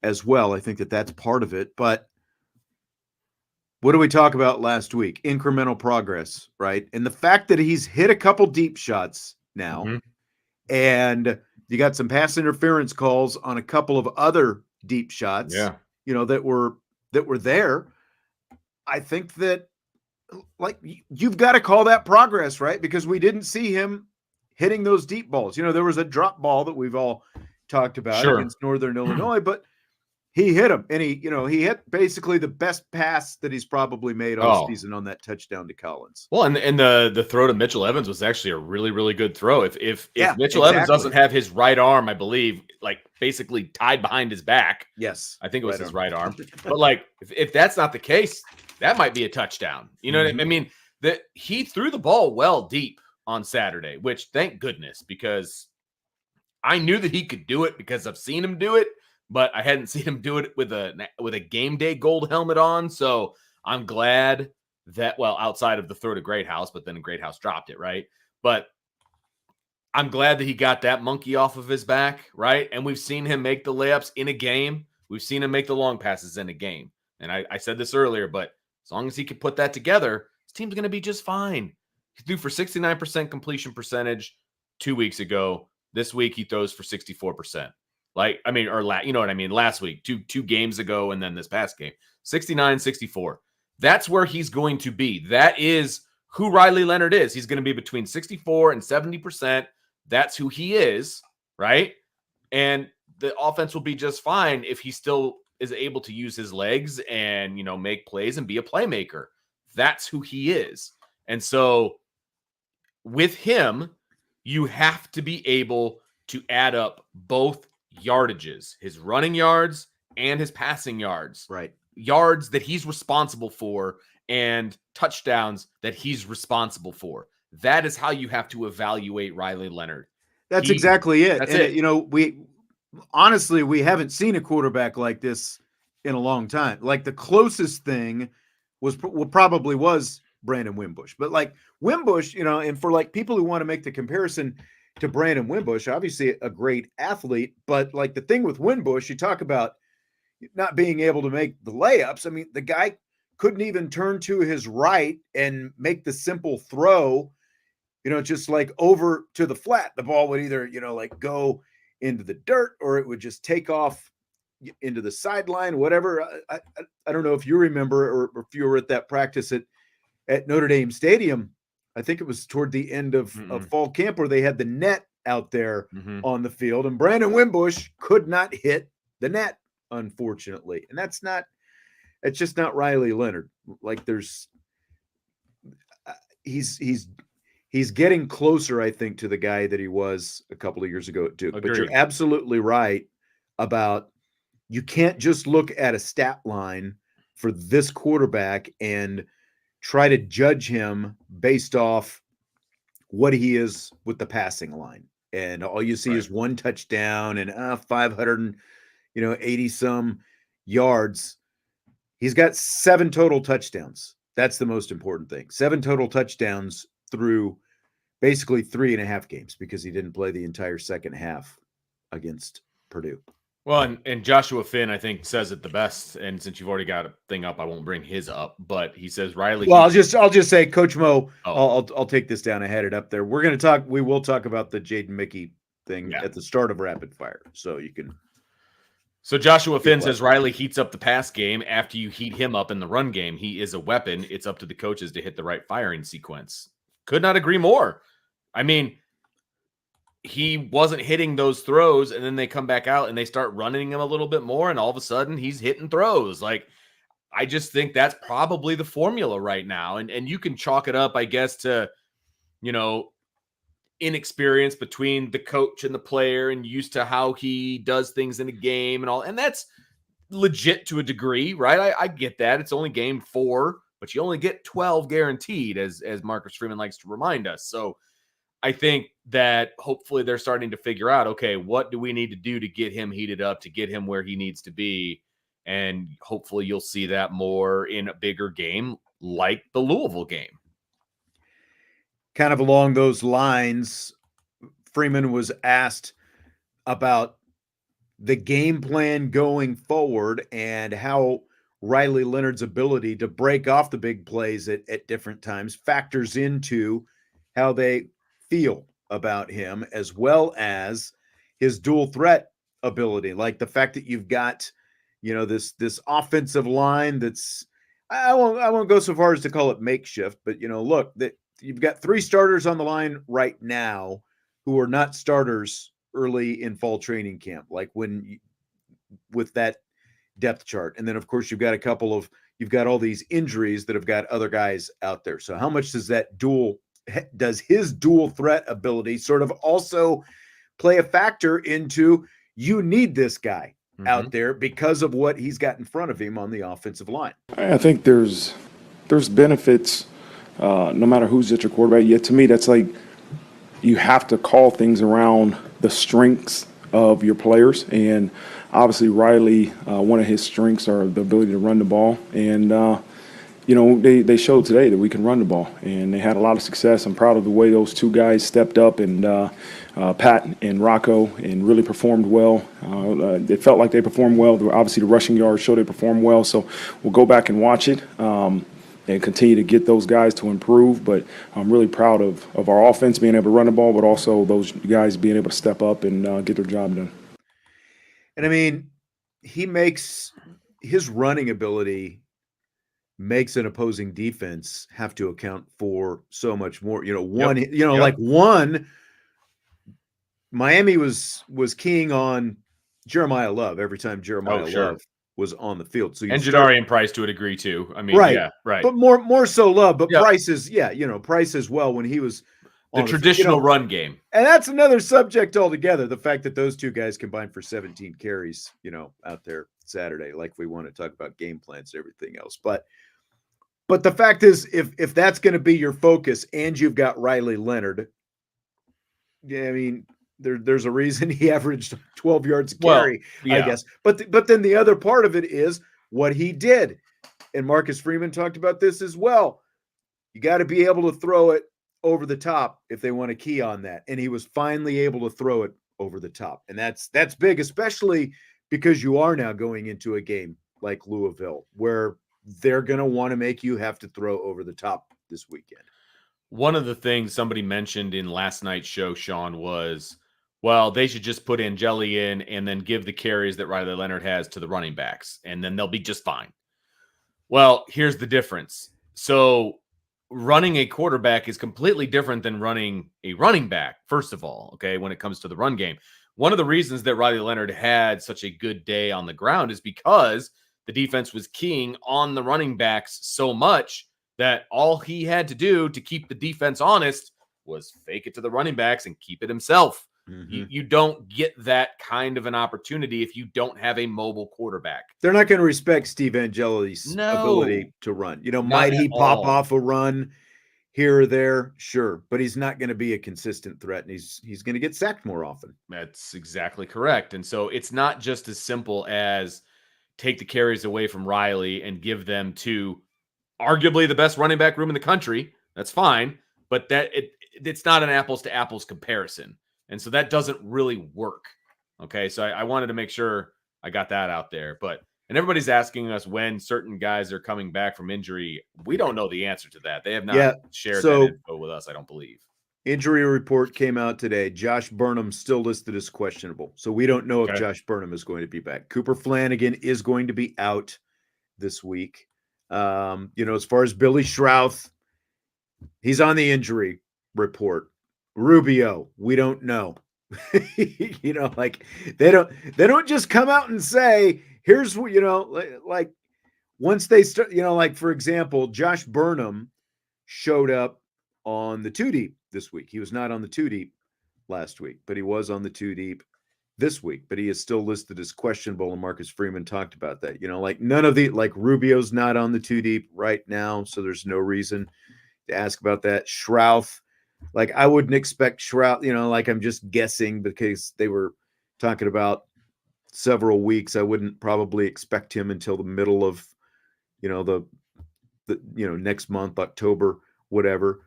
as well. I think that that's part of it. But what did we talk about last week? Incremental progress, right? And the fact that he's hit a couple deep shots now, and you got some pass interference calls on a couple of other deep shots, that were there. I think that, like, you've got to call that progress, right? Because we didn't see him hitting those deep balls. There was a drop ball that we've all talked about against Northern Illinois, but he hit him, and he hit basically the best pass that he's probably made all season on that touchdown to Collins. Well, and the throw to Mitchell Evans was actually a really, really good throw. If Mitchell Evans doesn't have his right arm, I believe, like basically tied behind his back. Yes, I think it was his right arm. But like, if that's not the case, that might be a touchdown. You know what I mean? That he threw the ball well deep on Saturday, which thank goodness, because I knew that he could do it because I've seen him do it. But I hadn't seen him do it with a game day gold helmet on. So I'm glad that, well, outside of the throw to Greathouse, but then Greathouse dropped it, right? But I'm glad that he got that monkey off of his back, right? And we've seen him make the layups in a game. We've seen him make the long passes in a game. And I said this earlier, but as long as he can put that together, his team's going to be just fine. He threw for 69% completion percentage 2 weeks ago. This week he throws for 64%. You know what I mean? Last week, two games ago, and then this past game, 69, 64. That's where he's going to be. That is who Riley Leonard is. He's going to be between 64 and 70%. That's who he is, right? And the offense will be just fine if he still is able to use his legs and, make plays and be a playmaker. That's who he is. And so with him, you have to be able to add up both yardages, his running yards and his passing yards. Right. Yards that he's responsible for and touchdowns that he's responsible for. That is how you have to evaluate Riley Leonard. That's exactly it. That's and it. We haven't seen a quarterback like this in a long time. Like the closest thing was Brandon Wimbush. But like Wimbush, and for like people who want to make the comparison to Brandon Wimbush, obviously a great athlete, but like the thing with Wimbush, you talk about not being able to make the layups. I mean, the guy couldn't even turn to his right and make the simple throw, just like over to the flat. The ball would either, like go into the dirt or it would just take off into the sideline, whatever. I don't know if you remember or if you were at that practice at Notre Dame Stadium. I think it was toward the end of fall camp where they had the net out there on the field, and Brandon Wimbush could not hit the net, unfortunately. And it's just not Riley Leonard. Like he's getting closer, I think, to the guy that he was a couple of years ago at Duke. Agreed. But you're absolutely right about you can't just look at a stat line for this quarterback and try to judge him based off what he is with the passing line. And all you see is one touchdown and 580 some yards. He's got 7 total touchdowns. That's the most important thing. 7 total touchdowns through basically 3.5 games because he didn't play the entire second half against Purdue. Well, and Joshua Finn, I think, says it the best. And since you've already got a thing up, I won't bring his up. But he says Riley. Well, I'll just say, Coach Mo. I'll take this down. I had it up there. We will talk about the Jaden Mickey thing at the start of Rapid Fire, so you can. So Joshua Finn says Riley heats up the pass game after you heat him up in the run game. He is a weapon. It's up to the coaches to hit the right firing sequence. Could not agree more. I mean, he wasn't hitting those throws, and then they come back out and they start running him a little bit more, and all of a sudden he's hitting throws. Like, I just think that's probably the formula right now. And you can chalk it up, I guess, to, inexperience between the coach and the player and used to how he does things in a game and all. And that's legit to a degree, right? I get that. It's only game 4, but you only get 12 guaranteed, as Marcus Freeman likes to remind us. So I think that hopefully they're starting to figure out, okay, what do we need to do to get him heated up, to get him where he needs to be? And hopefully you'll see that more in a bigger game like the Louisville game. Kind of along those lines, Freeman was asked about the game plan going forward and how Riley Leonard's ability to break off the big plays at different times factors into how they feel about him, as well as his dual threat ability. Like the fact that you've got, this offensive line that's, I won't go so far as to call it makeshift, but look, that you've got 3 starters on the line right now who are not starters early in fall training camp, like with that depth chart. And then of course you've got all these injuries that have got other guys out there. So how much does his dual threat ability sort of also play a factor into, you need this guy out there because of what he's got in front of him on the offensive line? I think there's benefits no matter who's at your quarterback. Yet to me, that's like you have to call things around the strengths of your players. And obviously Riley, one of his strengths are the ability to run the ball. And you know, they showed today that we can run the ball, and they had a lot of success. I'm proud of the way those two guys stepped up, and Pat and Rocco, and really performed well. It felt like they performed well. Obviously, the rushing yards showed they performed well, so we'll go back and watch it and continue to get those guys to improve. But I'm really proud of our offense being able to run the ball, but also those guys being able to step up and get their job done. And I mean, he makes his running ability makes an opposing defense have to account for so much more. You know, one, Yep. you know, Yep. like one, Miami was keying on Jeremiah Love every time Jeremiah sure. Love was on the field. So you And start, Jadarian Price to a degree too. I mean, right, yeah, right. but more so Love. But Yep. Price is, yeah, you know, Price as well when he was The on traditional you know, run game. and that's another subject altogether. The fact that those two guys combined for 17 carries, you know, out there Saturday, like we want to talk about game plans and everything else. But the fact is, if that's going to be your focus, and you've got Riley Leonard, yeah, I mean, there's a reason he averaged 12 yards a carry, I guess. But then the other part of it is what he did, and Marcus Freeman talked about this as well. You got to be able to throw it over the top if they want to key on that, and he was finally able to throw it over the top, and that's big, especially because you are now going into a game like Louisville where they're going to want to make you have to throw over the top this weekend. One of the things somebody mentioned in last night's show, Sean, was, well, they should just put Angeli in and then give the carries that Riley Leonard has to the running backs, and then they'll be just fine. Well, here's the difference. So running a quarterback is completely different than running a running back, first of all, okay, when it comes to the run game. One of the reasons that Riley Leonard had such a good day on the ground is because the defense was keying on the running backs so much that all he had to do to keep the defense honest was fake it to the running backs and keep it himself. Mm-hmm. You don't get that kind of an opportunity if you don't have a mobile quarterback. They're not going to respect Steve Angeli's ability to run. You know, might he pop off a run here or there? Sure. But he's not going to be a consistent threat, and he's going to get sacked more often. That's exactly correct. And so it's not just as simple as take the carries away from Riley and give them to arguably the best running back room in the country. That's fine, but it's not an apples to apples comparison. And so that doesn't really work. Okay. So I wanted to make sure I got that out there, and everybody's asking us when certain guys are coming back from injury. We don't know the answer to that. They have not shared that info with us, I don't believe. Injury report came out today. Josh Burnham still listed as questionable. So we don't know if Josh Burnham is going to be back. Cooper Flanagan is going to be out this week. You know, as far as Billy Schrouth, he's on the injury report. Rubio, we don't know. You know, like they don't just come out and say, here's what, you know, like once they start, you know, like for example, Josh Burnham showed up on the 2 deep this week. He was not on the 2 deep last week, but he was on the 2 deep this week, but he is still listed as questionable. And Marcus Freeman talked about that, you know, like none of the, like Rubio's not on the 2 deep right now. So there's no reason to ask about that. Schrouth, like I wouldn't expect Schrouth, you know, like I'm just guessing because they were talking about several weeks. I wouldn't probably expect him until the middle of, you know, the you know, next month, October, whatever.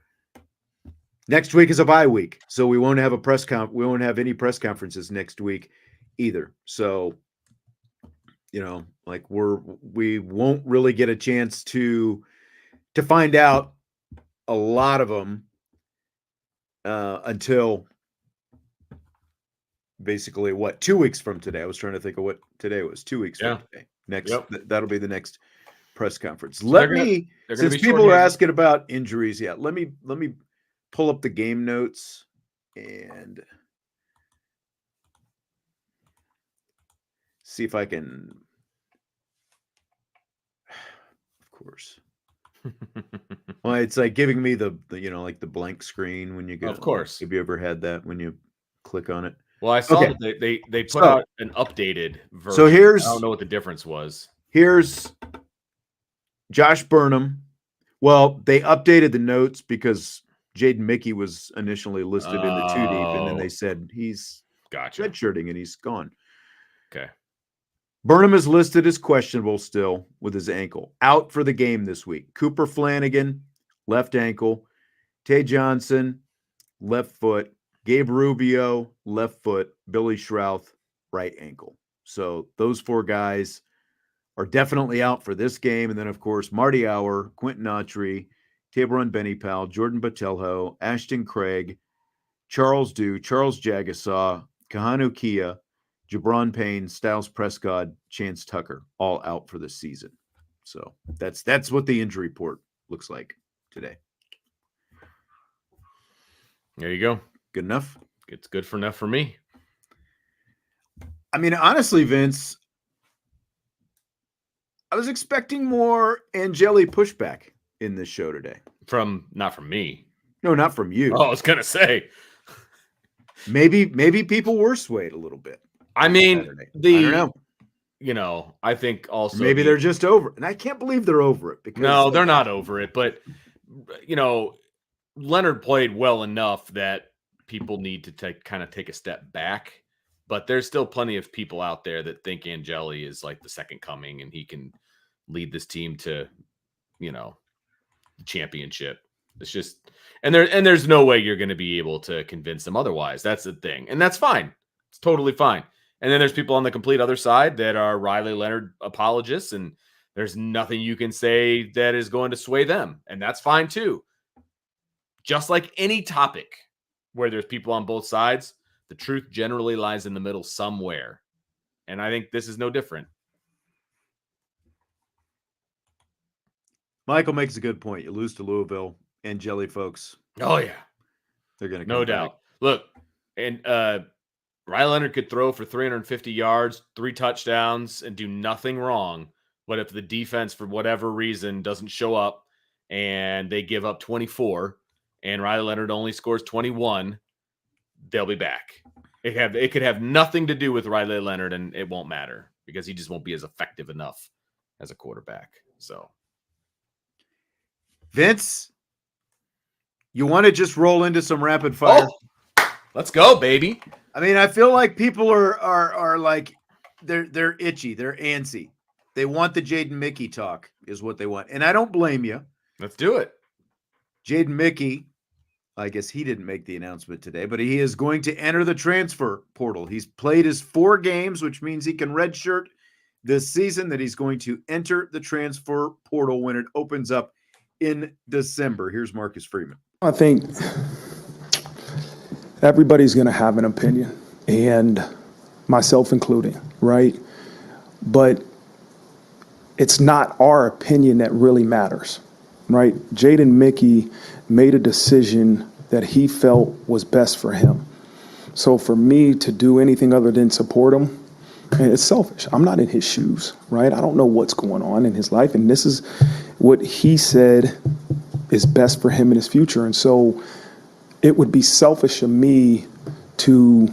Next week is a bye week, so we won't have we won't have any press conferences next week either. So, you know, like we won't really get a chance to find out a lot of them until basically 2 weeks from today. I was trying to think of what today was. 2 weeks from today. Next, that'll be the next press conference. Since people are asking about injuries, let me pull up the game notes and see if I can. Of course. Well, it's like giving me the you know, like the blank screen when you go. Of course. Have you ever had that when you click on it? Well, I saw that they put out an updated version. So I don't know what the difference was. Here's Josh Burnham. Well, they updated the notes because Jaden Mickey was initially listed in the 2 deep, and then they said he's redshirting and he's gone. Okay. Burnham is listed as questionable still with his ankle. Out for the game this week. Cooper Flanagan, left ankle. Tay Johnson, left foot. Gabe Rubio, left foot. Billy Schrouth, right ankle. So those 4 guys are definitely out for this game. And then, of course, Marty Auer, Quentin Autry, Taboron Benipal, Jordan Botelho, Ashton Craig, Charles Dew, Charles Jagasaw, Kahanu Kia, Jabron Payne, Styles Prescott, Chance Tucker, all out for this season. So that's what the injury report looks like today. There you go. Good enough? It's good for enough for me. I mean, honestly, Vince, I was expecting more Angeli pushback in this show today. Not from me. No, not from you. Oh, I was gonna say. Maybe people were swayed a little bit. I mean, I don't know. I think also maybe they're just over it. And I can't believe they're over it because no, they're not over it. But Leonard played well enough that people need to take a step back. But there's still plenty of people out there that think Angeli is like the second coming and he can lead this team to, the championship. It's just, and there's no way you're going to be able to convince them otherwise. That's the thing. And that's fine. It's totally fine. And then there's people on the complete other side that are Riley Leonard apologists, and there's nothing you can say that is going to sway them. And that's fine too. Just like any topic where there's people on both sides, the truth generally lies in the middle somewhere. And I think this is no different. Michael makes a good point. You lose to Louisville, Angeli folks. Oh, yeah. They're going to no doubt. Look, and Riley Leonard could throw for 350 yards, 3 touchdowns, and do nothing wrong. But if the defense, for whatever reason, doesn't show up and they give up 24 and Riley Leonard only scores 21, they'll be back. It could have nothing to do with Riley Leonard, and it won't matter because he just won't be as effective enough as a quarterback. So, Vince, you want to just roll into some rapid fire? Oh, let's go, baby. I mean, I feel like people are like they're itchy, they're antsy. They want the Jaden Mickey talk, is what they want, and I don't blame you. Let's do it. Jaden Mickey, I guess he didn't make the announcement today, but he is going to enter the transfer portal. He's played his 4 games, which means he can redshirt this season. That he's going to enter the transfer portal when it opens up in December. Here's Marcus Freeman. I think everybody's going to have an opinion, and myself including, right? But it's not our opinion that really matters, right? Jaden Mickey made a decision that he felt was best for him. So for me to do anything other than support him, it's selfish. I'm not in his shoes, right? I don't know what's going on in his life, and this is what he said is best for him in his future. And so it would be selfish of me to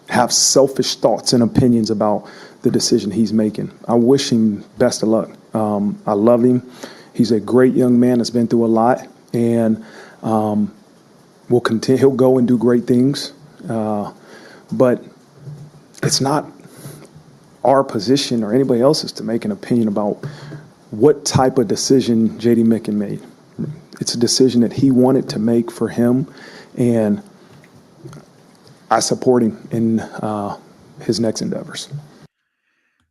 have selfish thoughts and opinions about the decision he's making. I wish him best of luck. I love him. He's a great young man that's been through a lot, and will continue. He'll go and do great things, but it's not our position or anybody else's to make an opinion about what type of decision J.D. Mickey made. It's a decision that he wanted to make for him, and I support him in his next endeavors.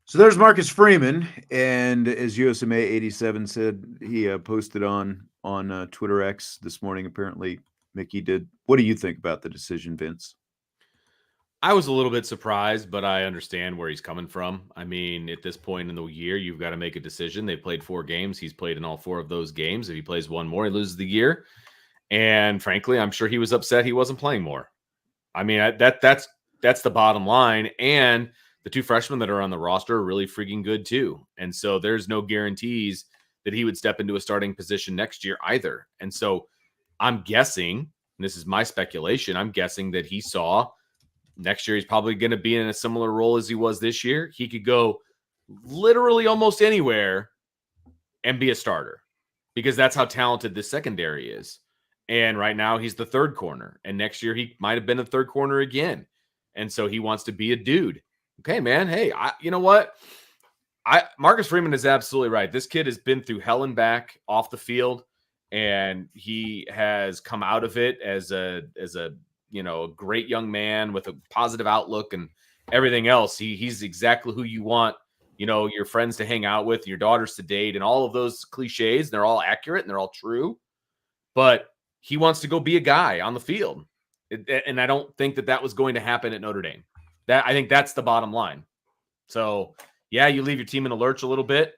So there's Marcus Freeman, and as USMA 87 said, he posted on Twitter X this morning. Apparently, Mickey did. What do you think about the decision, Vince? I was a little bit surprised, but I understand where he's coming from. I mean, at this point in the year, you've got to make a decision. They played 4 games. He's played in all 4 of those games. If he plays 1 more, he loses the year. And frankly, I'm sure he was upset he wasn't playing more. I mean, that's the bottom line. And the 2 freshmen that are on the roster are really freaking good too. And so there's no guarantees that he would step into a starting position next year either. And so I'm guessing, and this is my speculation, I'm guessing that he saw next year he's probably going to be in a similar role as he was this year. He could go literally almost anywhere and be a starter because that's how talented this secondary is. And right now he's the 3rd corner. And next year he might have been a 3rd corner again. And so he wants to be a dude. Okay, man. Hey, you know what? Marcus Freeman is absolutely right. This kid has been through hell and back off the field, and he has come out of it as a a great young man with a positive outlook and everything else. He's exactly who you want, your friends to hang out with, your daughters to date, and all of those cliches. They're all accurate and they're all true. But he wants to go be a guy on the field, and I don't think that was going to happen at Notre Dame. I think that's the bottom line. So, yeah, you leave your team in a lurch a little bit,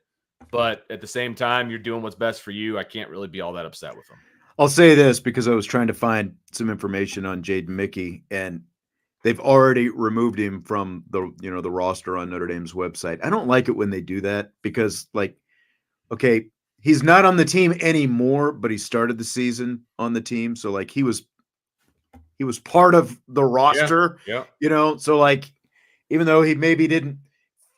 but at the same time, you're doing what's best for you. I can't really be all that upset with him. I'll say this because I was trying to find some information on Jaden Mickey, and they've already removed him from the roster on Notre Dame's website. I don't like it when they do that because, okay, he's not on the team anymore, but he started the season on the team, so he was part of the roster. Yeah. So even though he maybe didn't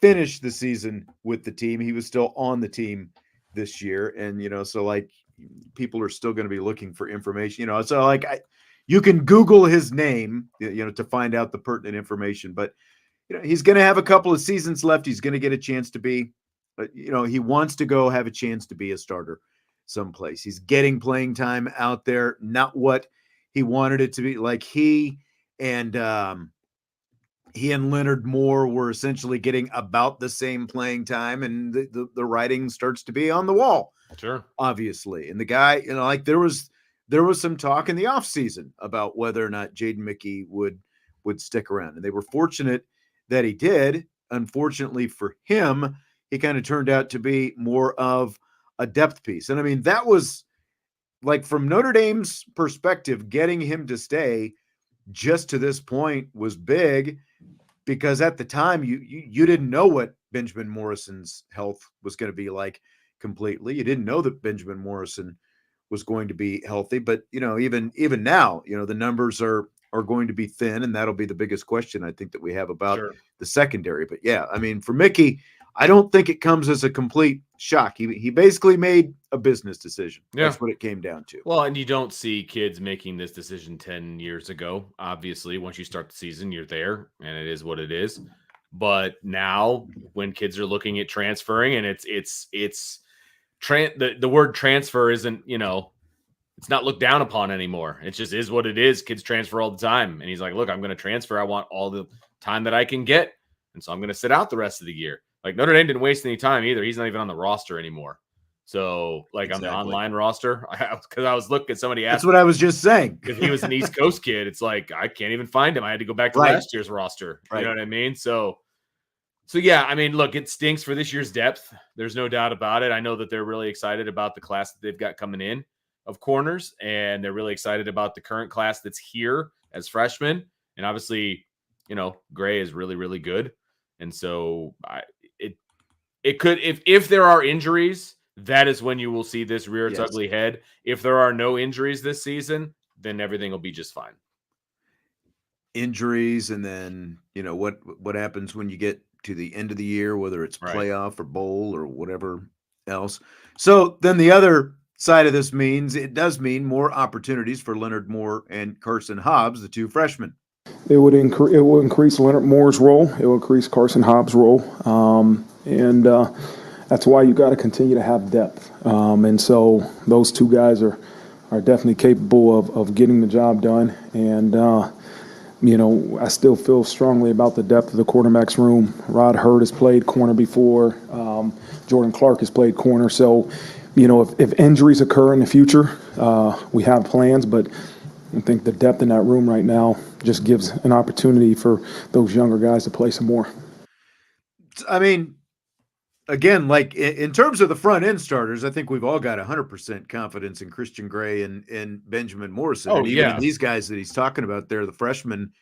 finish the season with the team, he was still on the team this year, and so people are still going to be looking for information. So you can Google his name, to find out the pertinent information. But he's going to have a couple of seasons left. He's going to get a chance to be, he wants to go have a chance to be a starter someplace. He's getting playing time out there, not what he wanted it to be. He and Leonard Moore were essentially getting about the same playing time, and the writing starts to be on the wall. Sure. Obviously. And the guy, there was some talk in the offseason about whether or not Jaden Mickey would stick around. And they were fortunate that he did. Unfortunately for him, he kind of turned out to be more of a depth piece. And I mean, that was from Notre Dame's perspective, getting him to stay just to this point was big, because at the time you didn't know what Benjamin Morrison's health was going to be like completely. You didn't know that Benjamin Morrison was going to be healthy, but even now, the numbers are going to be thin, and that'll be the biggest question I think that we have about the secondary. But yeah, I mean, for Mickey, I don't think it comes as a complete shock. He basically made a business decision. Yeah. That's what it came down to. Well, and you don't see kids making this decision 10 years ago. Obviously, once you start the season, you're there, and it is what it is. But now, when kids are looking at transferring, and the word transfer isn't, it's not looked down upon anymore. It just is what it is. Kids transfer all the time. And he's like, look, I'm going to transfer. I want all the time that I can get. And so I'm going to sit out the rest of the year. Notre Dame didn't waste any time either. He's not even on the roster anymore. So, on the online roster, because I was looking, somebody asked. That's what I was just saying. If he was an East Coast kid, it's I can't even find him. I had to go back to last year's roster. Right. You know what I mean? So yeah, I mean, look, it stinks for this year's depth. There's no doubt about it. I know that they're really excited about the class that they've got coming in of corners, and they're really excited about the current class that's here as freshmen. And obviously, Gray is really, really good. And so it could, if there are injuries, that is when you will see this rear its ugly head. If there are no injuries this season, then everything will be just fine. Injuries, and then what happens when you get to the end of the year, whether it's playoff or bowl or whatever else. So then the other side of this does mean more opportunities for Leonard Moore and Carson Hobbs, the two freshmen. It will increase Leonard Moore's role. It will increase Carson Hobbs' role. And that's why you got to continue to have depth. And so those two guys are definitely capable of getting the job done. And, I still feel strongly about the depth of the quarterbacks room. Rod Hurd has played corner before. Jordan Clark has played corner. So, if injuries occur in the future, we have plans, but I think the depth in that room right now just gives an opportunity for those younger guys to play some more. I mean, again, in terms of the front end starters, I think we've all got 100% confidence in Christian Gray and Benjamin Morrison. Oh, and even in these guys that he's talking about there, the freshmen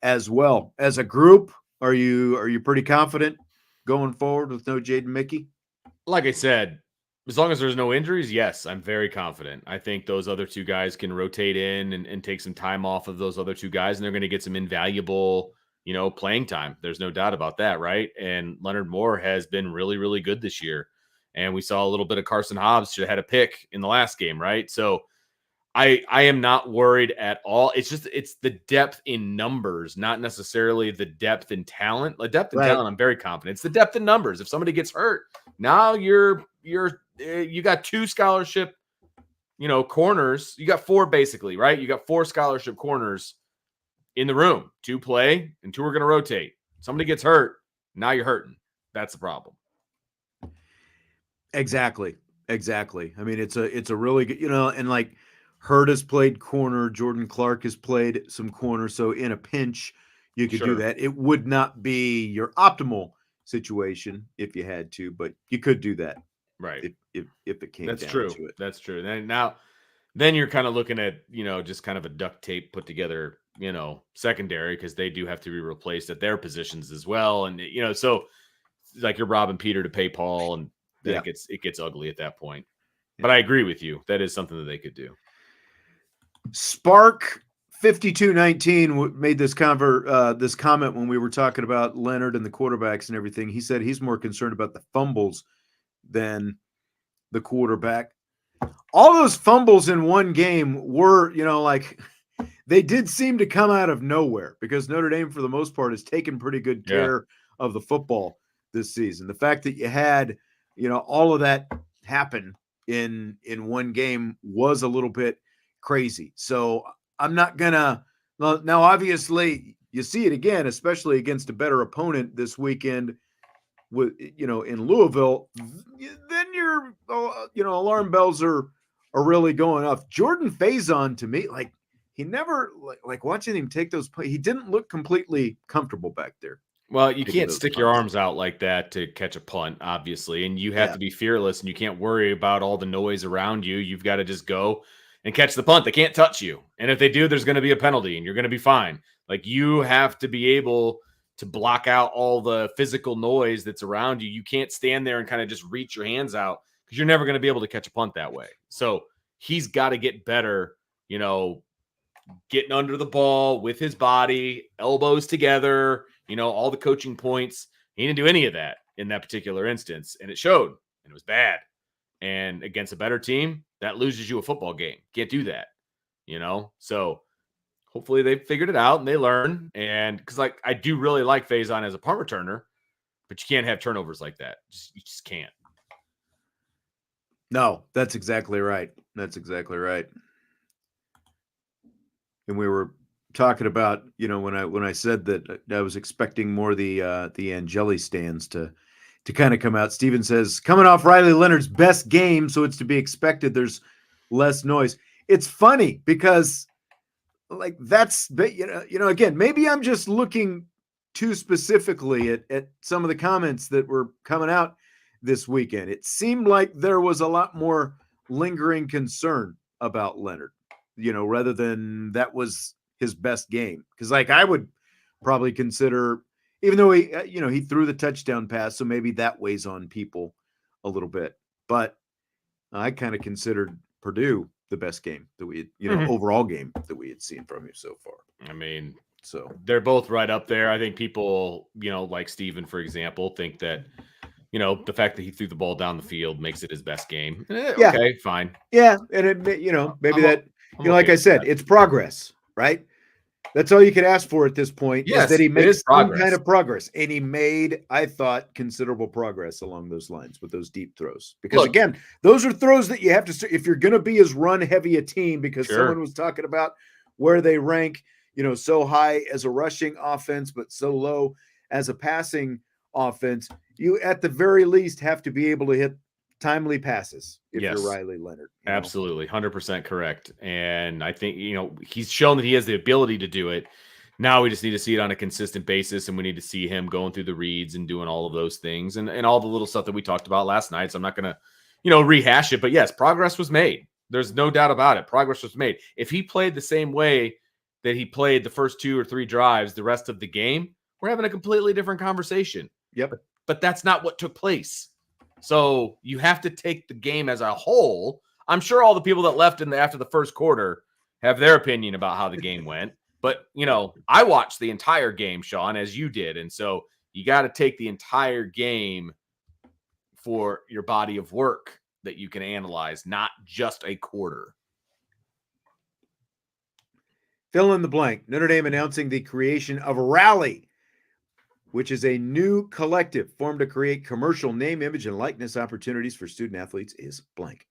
as well. As a group, are you pretty confident going forward with no Jaden Mickey? Like I said, as long as there's no injuries, yes, I'm very confident. I think those other two guys can rotate in and take some time off of those other two guys, and they're going to get some invaluable, playing time. There's no doubt about that, right? And Leonard Moore has been really, really good this year. And we saw a little bit of Carson Hobbs should have had a pick in the last game, right? So I am not worried at all. It's the depth in numbers, not necessarily the depth in talent. The depth in talent, I'm very confident. It's the depth in numbers. If somebody gets hurt, now you got 2 scholarship, corners. You got 4 basically, right? You got 4 scholarship corners in the room. 2 play and 2 are going to rotate. Somebody gets hurt, now you're hurting. That's the problem. Exactly. I mean, it's a really good, and like Hurd has played corner, Jordan Clark has played some corner. So in a pinch, you could do that. It would not be your optimal situation if you had to, but you could do that. Right. If it came That's down true. to it. That's true. Then you're kind of looking at, just kind of a duct tape put together, secondary, because they do have to be replaced at their positions as well. And, so like you're robbing Peter to pay Paul, and then it gets ugly at that point. But I agree with you. That is something that they could do. Spark 5219 made this comment when we were talking about Leonard and the quarterbacks and everything. He said he's more concerned about the fumbles than the quarterback. All those fumbles in one game were, they did seem to come out of nowhere, because Notre Dame, for the most part, has taken pretty good care of the football this season. The fact that you had, all of that happen in one game was a little bit crazy. So I'm not gonna now. Obviously, you see it again, especially against a better opponent this weekend with in Louisville. Then your alarm bells are really going off. Jordan Faison, to me, like he never like watching him take those plays. He didn't look completely comfortable back there. Well, you can't stick your arms out like that to catch a punt, obviously, and you have to be fearless, and you can't worry about all the noise around you. You've got to just go and catch the punt. They can't touch you. And if they do, there's going to be a penalty, and you're going to be fine. Like, you have to be able to block out all the physical noise that's around you. You can't stand there and kind of just reach your hands out, because you're never going to be able to catch a punt that way. So he's got to get better, getting under the ball with his body, elbows together, all the coaching points. He didn't do any of that in that particular instance, and it showed, and it was bad. And against a better team, that loses you a football game. Can't do that, So hopefully they figured it out and they learn. And because, I do really like Faison as a punt returner, but you can't have turnovers like that. You just can't. No, that's exactly right. And we were talking about, when I said that I was expecting more the Angeli stands to kind of come out. Steven says, coming off Riley Leonard's best game, so it's to be expected there's less noise. It's funny because that's, again, maybe I'm just looking too specifically at some of the comments that were coming out this weekend. It seemed like there was a lot more lingering concern about Leonard, rather than that was his best game. Because I would probably consider, even though he threw the touchdown pass, so maybe that weighs on people a little bit. But I kind of considered Purdue the best game that we had, overall game that we had seen from him so far. I mean, so they're both right up there. I think people, like Steven, for example, think that, the fact that he threw the ball down the field makes it his best game. Okay, fine. Yeah. And it, maybe like I said, it's progress, right? That's all you can ask for at this point, is that he makes some kind of progress. And he made, I thought, considerable progress along those lines with those deep throws. Because again, those are throws that you have to, if you're going to be as run heavy a team, because someone was talking about where they rank, so high as a rushing offense, but so low as a passing offense, you at the very least have to be able to hit timely passes if you're Riley Leonard. Absolutely. 100% correct. And I think, he's shown that he has the ability to do it. Now we just need to see it on a consistent basis, and we need to see him going through the reads and doing all of those things and all the little stuff that we talked about last night. So I'm not going to, rehash it, but yes, progress was made. There's no doubt about it. Progress was made. If he played the same way that he played the first 2 or 3 drives the rest of the game, we're having a completely different conversation. Yep. But that's not what took place. So you have to take the game as a whole. I'm sure all the people that left after the first quarter have their opinion about how the game went. But, I watched the entire game, Sean, as you did. And so you got to take the entire game for your body of work that you can analyze, not just a quarter. Fill in the blank. Notre Dame announcing the creation of Rally, which is a new collective formed to create commercial name, image, and likeness opportunities for student athletes is blank.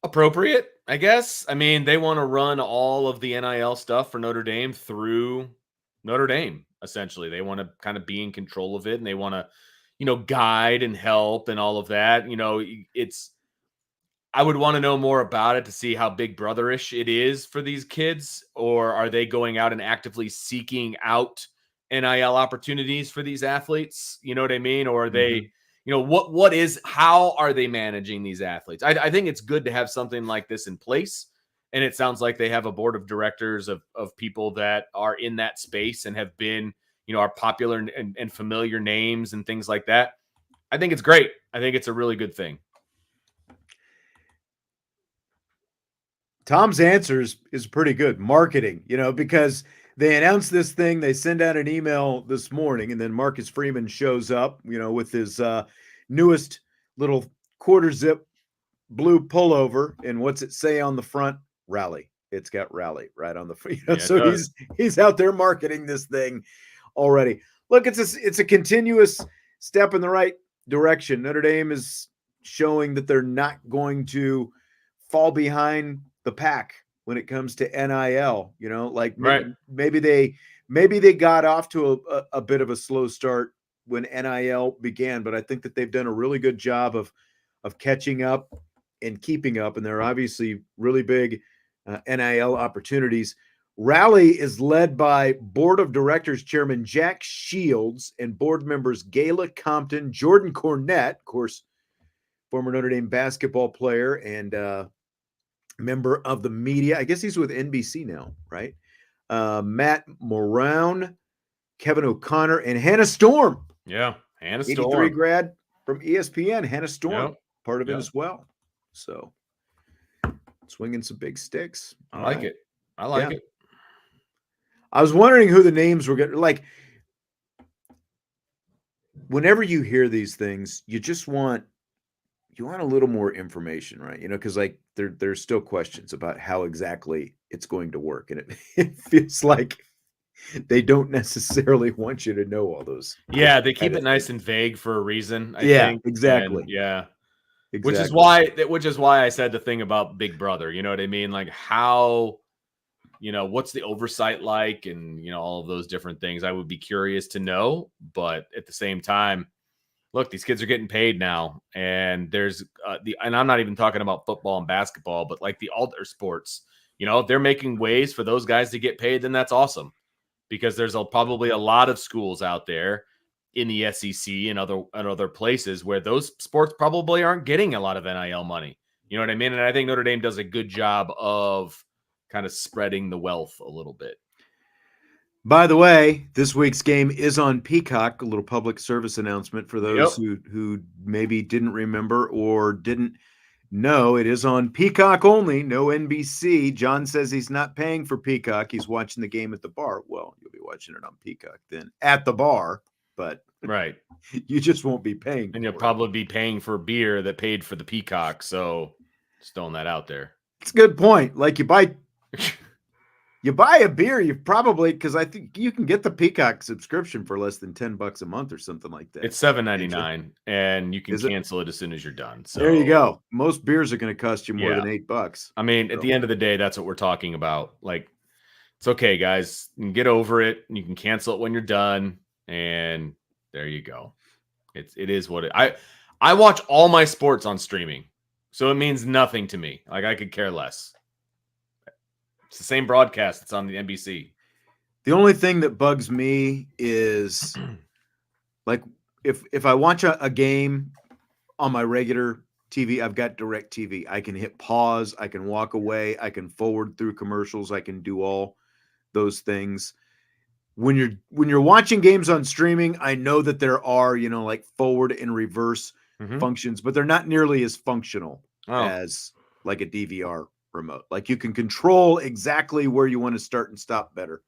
Appropriate, I guess. I mean, they want to run all of the NIL stuff for Notre Dame through Notre Dame, essentially. They want to kind of be in control of it, and they want to, guide and help and all of that. I would want to know more about it to see how big brotherish it is for these kids, or are they going out and actively seeking out NIL opportunities for these athletes? You know what I mean? Or are they, how are they managing these athletes? I think it's good to have something like this in place. And it sounds like they have a board of directors of people that are in that space and have been, are popular and familiar names and things like that. I think it's great. I think it's a really good thing. Tom's answers is pretty good. Marketing, because they announced this thing, they send out an email this morning, and then Marcus Freeman shows up, with his newest little quarter zip blue pullover. And what's it say on the front? Rally. It's got Rally right on the front. So he's out there marketing this thing already. Look, it's a continuous step in the right direction. Notre Dame is showing that they're not going to fall behind the pack when it comes to NIL, maybe they got off to a bit of a slow start when NIL began, but I think that they've done a really good job of catching up and keeping up. And they're obviously really big NIL opportunities. Rally is led by board of directors chairman Jack Shields and board members Gayla Compton, Jordan Cornett, of course, former Notre Dame basketball player and member of the media. I guess he's with NBC now, right? Matt Moran, Kevin O'Connor, and Hannah Storm. Yeah, Hannah Storm. 83 grad from ESPN. Hannah Storm, part of it as well. So, swinging some big sticks. I like it. I like it. I was wondering who the names were going to, like, whenever you hear these things, you just want a little more information, right? Because there's still questions about how exactly it's going to work. And it feels like they don't necessarily want you to know all those. Yeah, they keep it nice and vague for a reason, I think. Exactly. And, exactly. Which is why I said the thing about Big Brother. You know what I mean? Like how, what's the oversight like and, all of those different things. I would be curious to know. But at the same time, look, these kids are getting paid now, and there's and I'm not even talking about football and basketball, but like the other sports, if they're making ways for those guys to get paid, then that's awesome, because there's probably a lot of schools out there in the SEC and other places where those sports probably aren't getting a lot of NIL money. You know what I mean? And I think Notre Dame does a good job of kind of spreading the wealth a little bit. By the way, this week's game is on Peacock, a little public service announcement for those who maybe didn't remember or didn't know. It is on Peacock only, no NBC. John says he's not paying for Peacock. He's watching the game at the bar. Well, you'll be watching it on Peacock then at the bar, but right, you just won't be paying. And you'll probably be paying for beer that paid for the Peacock. So just throwing that out there. It's a good point. Like you buy a beer, you probably, because I think you can get the Peacock subscription for less than $10 a month or something like that. It's $7.99, and you can cancel it as soon as you're done. So there you go. Most beers are going to cost you more than $8. I mean, at the end of the day, that's what we're talking about. Like, it's okay, guys. You can get over it. You can cancel it when you're done, and there you go. It is what it. I watch all my sports on streaming, so it means nothing to me. Like, I could care less. It's the same broadcast that's on the NBC. The only thing that bugs me is like if I watch a game on my regular TV, I've got direct TV. I can hit pause, I can walk away, I can forward through commercials, I can do all those things. When you're watching games on streaming, I know that there are, like forward and reverse functions, but they're not nearly as functional as like a DVR remote. Like you can control exactly where you want to start and stop better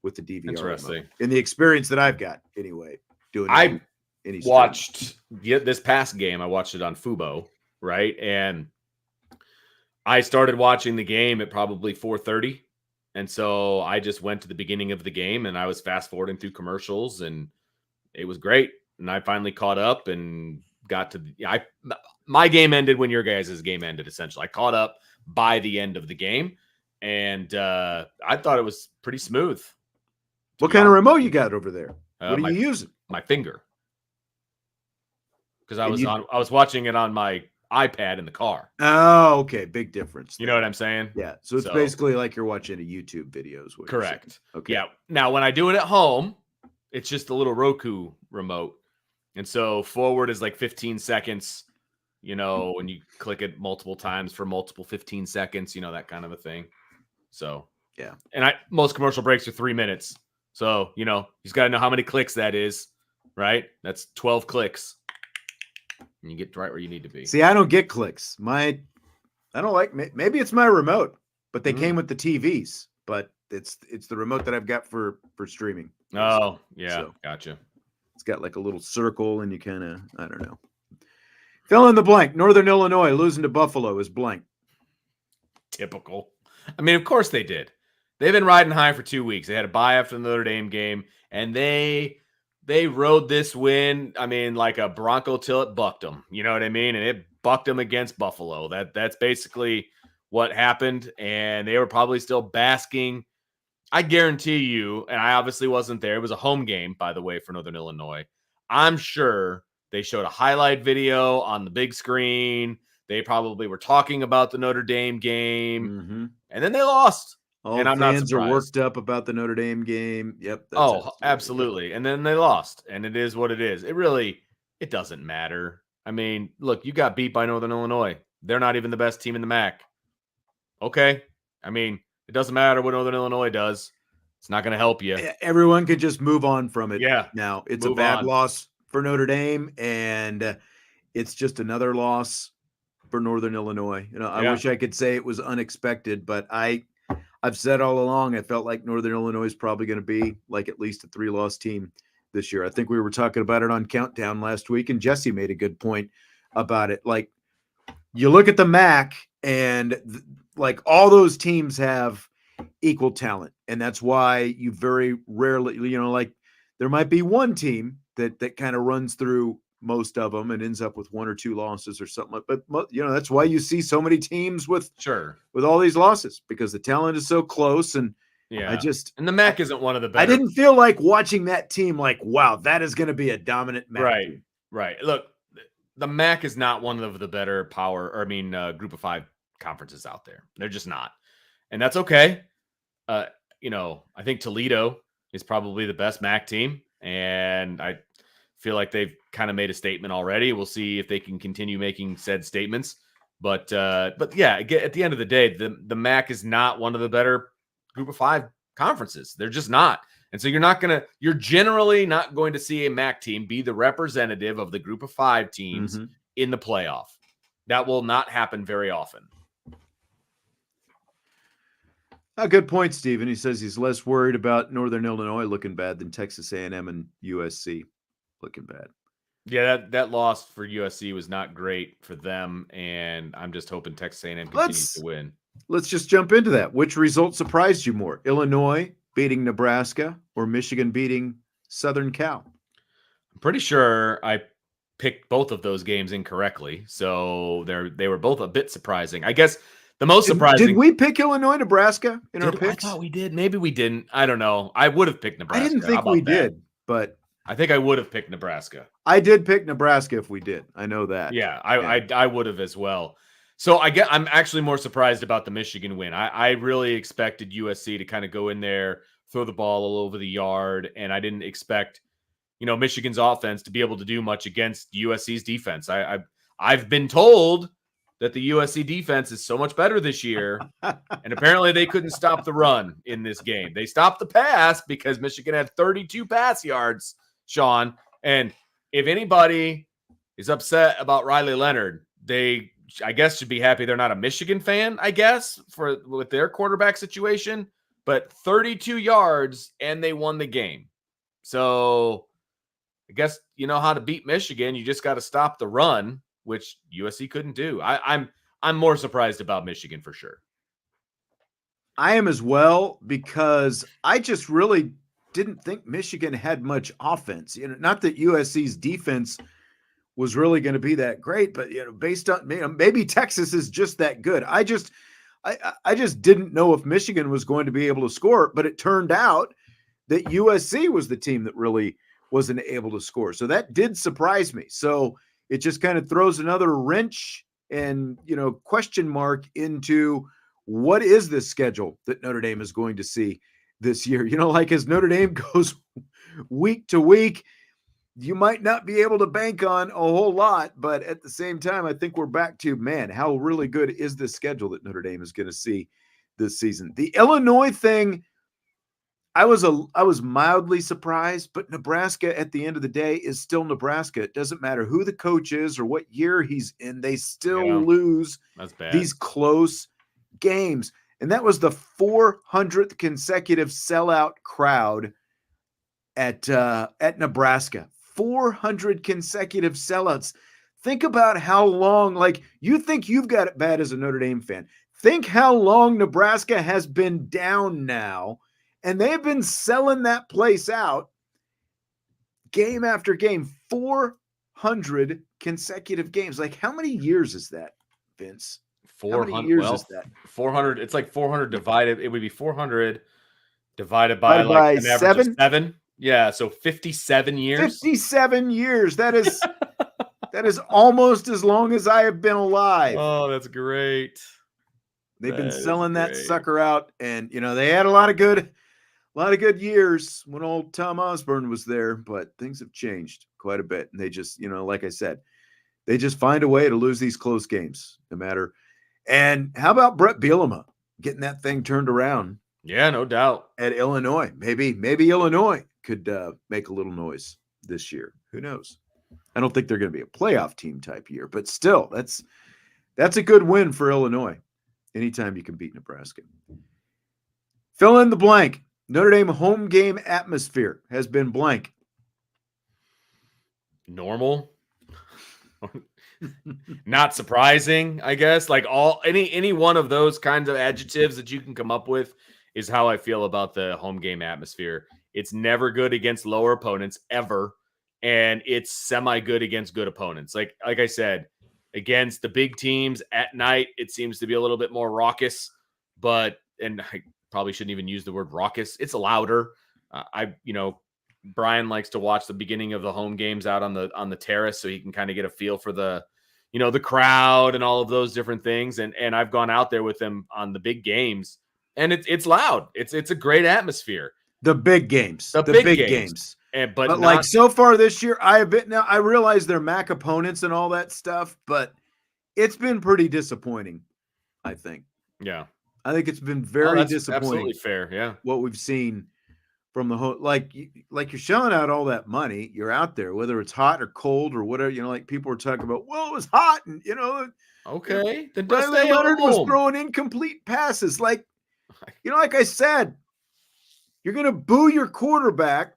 with the DVR. Interesting. Remote. In the experience that I've got, anyway, doing any watched this past game. I watched it on Fubo, right? And I started watching the game at probably 4:30, And so I just went to the beginning of the game and I was fast forwarding through commercials and it was great. And I finally caught up and got to my game ended when your guys' game ended, essentially. I caught up by the end of the game and I thought it was pretty smooth. What kind of remote you got over there? What are you using? My finger. Because I was watching it on my iPad in the car. Oh, okay. Big difference. You know what I'm saying? Yeah. So it's basically like you're watching a YouTube video. Correct. Okay. Yeah. Now, when I do it at home, it's just a little Roku remote. And so forward is like 15 seconds, when you click it multiple times for multiple 15 seconds, that kind of a thing. So, yeah. And most commercial breaks are 3 minutes. So, he's got to know how many clicks that is, right? That's 12 clicks. And you get right where you need to be. See, I don't get clicks. I don't like, maybe it's my remote, but they came with the TVs, but it's the remote that I've got for streaming. Oh, yeah. So, gotcha. It's got like a little circle and you kind of, I don't know. Fill in the blank. Northern Illinois losing to Buffalo is blank. Typical. I mean, of course they did. They've been riding high for 2 weeks. They had a bye after the Notre Dame game, and they rode this win, like a Bronco till it bucked them. You know what I mean? And it bucked them against Buffalo. That's basically what happened, and they were probably still basking. I guarantee you, and I obviously wasn't there. It was a home game, by the way, for Northern Illinois. I'm sure they showed a highlight video on the big screen. They probably were talking about the Notre Dame game, and then they lost. All and I'm fans not are worked up about the Notre Dame game. Yep. Absolutely. And then they lost, and it is what it is. It doesn't matter. I mean, look, you got beat by Northern Illinois. They're not even the best team in the MAC. Okay. I mean, it doesn't matter what Northern Illinois does. It's not going to help you. Everyone could just move on from it. Yeah. Now it's a bad loss for Notre Dame, and it's just another loss for Northern Illinois. I wish I could say it was unexpected, but I've said all along, I felt like Northern Illinois is probably going to be like at least a 3-loss team this year. I think we were talking about it on Countdown last week, and Jesse made a good point about it. Like, you look at the MAC, and like all those teams have equal talent, and that's why you very rarely, like there might be one team that kind of runs through most of them and ends up with 1 or 2 losses or something. But that's why you see so many teams with all these losses, because the talent is so close. And and the MAC isn't one of the better. I didn't feel like watching that team like, wow, that is going to be a dominant MAC team. Right. Look, the MAC is not one of the better group of 5 conferences out there. They're just not. And that's okay. I think Toledo is probably the best MAC team. And I feel like they've kind of made a statement already. We'll see if they can continue making said statements. But yeah, at the end of the day, the MAC is not one of the better group of 5 conferences. They're just not. And so you're generally not going to see a MAC team be the representative of the group of 5 teams in the playoff. That will not happen very often. A good point, Stephen. He says he's less worried about Northern Illinois looking bad than Texas A&M and USC looking bad. Yeah, that loss for USC was not great for them, and I'm just hoping Texas A&M continues to win. Let's just jump into that. Which result surprised you more? Illinois beating Nebraska or Michigan beating Southern Cal? I'm pretty sure I picked both of those games incorrectly, so they were both a bit surprising. I guess the most surprising. Did we pick Illinois, Nebraska in our picks? I thought we did. Maybe we didn't. I don't know. I would have picked Nebraska. I didn't think we did, but I think I would have picked Nebraska. I did pick Nebraska if we did. I know that. Yeah, I would have as well. So I'm actually more surprised about the Michigan win. I really expected USC to kind of go in there, throw the ball all over the yard, and I didn't expect, Michigan's offense to be able to do much against USC's defense. I've been told that the USC defense is so much better this year, and apparently they couldn't stop the run in this game. They stopped the pass because Michigan had 32 pass yards, Sean. And if anybody is upset about Riley Leonard, they, I guess, should be happy they're not a Michigan fan, I guess, with their quarterback situation. But 32 yards, and they won the game. So I guess you know how to beat Michigan. You just got to stop the run, which USC couldn't do. I'm more surprised about Michigan for sure. I am as well, because I just really didn't think Michigan had much offense. Not that USC's defense was really going to be that great, but based on maybe Texas is just that good. I just didn't know if Michigan was going to be able to score, but it turned out that USC was the team that really wasn't able to score. So that did surprise me. So it just kind of throws another wrench and question mark into what is this schedule that Notre Dame is going to see this year. Like as Notre Dame goes week to week, you might not be able to bank on a whole lot, but at the same time, I think we're back to, man, how really good is this schedule that Notre Dame is going to see this season. The Illinois thing, I was mildly surprised, but Nebraska at the end of the day is still Nebraska. It doesn't matter who the coach is or what year he's in. They still lose these close games. And that was the 400th consecutive sellout crowd at Nebraska. 400 consecutive sellouts. Think about how long, like you think you've got it bad as a Notre Dame fan. Think how long Nebraska has been down now, and they've been selling that place out game after game. 400 consecutive games. Like how many years is that, Vince? 400 How many years is that? 400. It's like 400 divided. It would be 400 divided by like an average 7? of 7. Yeah, so 57 years. 57 years. That is almost as long as I have been alive. Oh, that's great. They've been selling that sucker out, and they had a lot of good years when old Tom Osborne was there, but things have changed quite a bit. And they just, like I said, they just find a way to lose these close games, no matter. And how about Brett Bielema getting that thing turned around? Yeah, no doubt. At Illinois, maybe Illinois could make a little noise this year. Who knows? I don't think they're going to be a playoff team type year, but still, that's a good win for Illinois. Anytime you can beat Nebraska. Fill in the blank. Notre Dame home game atmosphere has been blank. Normal. Not surprising, I guess. Like any one of those kinds of adjectives that you can come up with is how I feel about the home game atmosphere. It's never good against lower opponents ever, and it's semi-good against good opponents. Like I said, against the big teams at night, it seems to be a little bit more raucous, and I probably shouldn't even use the word raucous. It's louder. Brian likes to watch the beginning of the home games out on the terrace so he can kind of get a feel for the crowd and all of those different things. And I've gone out there with him on the big games, and it's loud. It's a great atmosphere. The big games. The big games. But like so far this year, I realize they're MAC opponents and all that stuff, but it's been pretty disappointing, I think. Yeah. I think it's been very disappointing. Absolutely fair, yeah. What we've seen from the whole, like you're shelling out all that money, you're out there, whether it's hot or cold or whatever, like people were talking about, well, it was hot, and okay. Then Riley Leonard was throwing incomplete passes. Like I said, you're gonna boo your quarterback.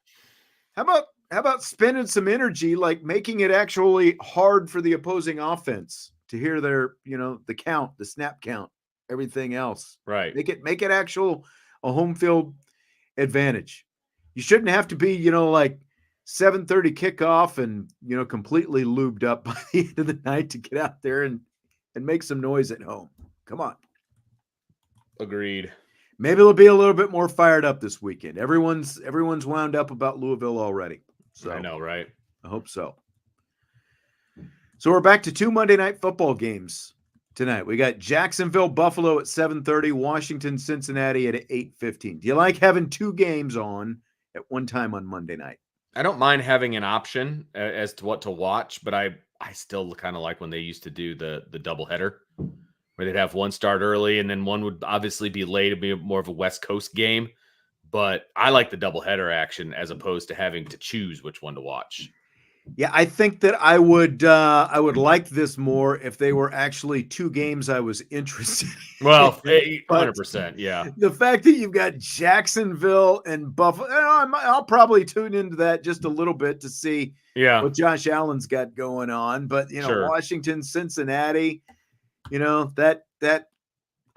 How about spending some energy, like making it actually hard for the opposing offense to hear their, the count, the snap count, everything else. Right. Make it actual a home field advantage. You shouldn't have to be, like 7:30 kickoff and, completely lubed up by the end of the night to get out there and make some noise at home. Come on. Agreed. Maybe they'll be a little bit more fired up this weekend. Everyone's wound up about Louisville already. So I know, right? I hope so. So we're back to 2 Monday Night Football games tonight. We got Jacksonville, Buffalo at 7:30, Washington, Cincinnati at 8:15. Do you like having 2 games on at one time on Monday night? I don't mind having an option as to what to watch, but I still kind of like when they used to do the doubleheader, where they'd have one start early and then one would obviously be late. It'd be more of a West Coast game. But I like the doubleheader action as opposed to having to choose which one to watch. Yeah, I think that I would like this more if they were actually 2 games I was interested in. Well, 100%, yeah. The fact that you've got Jacksonville and Buffalo, I'll probably tune into that just a little bit to see what Josh Allen's got going on. But, sure. Washington, Cincinnati, that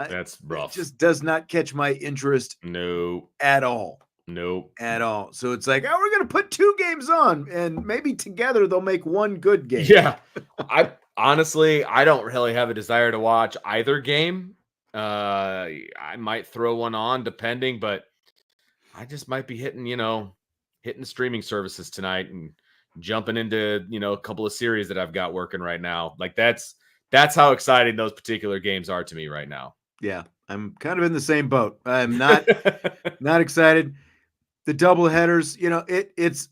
That's rough. It just does not catch my interest No. at all. Nope. At all. So it's like, oh, we're going to put 2 games on, and maybe together they'll make one good game. Yeah. I honestly, I don't really have a desire to watch either game. I might throw one on depending, but I just might be hitting the streaming services tonight and jumping into, a couple of series that I've got working right now. Like that's how exciting those particular games are to me right now. Yeah. I'm kind of in the same boat. I'm not excited. The double headers, it's,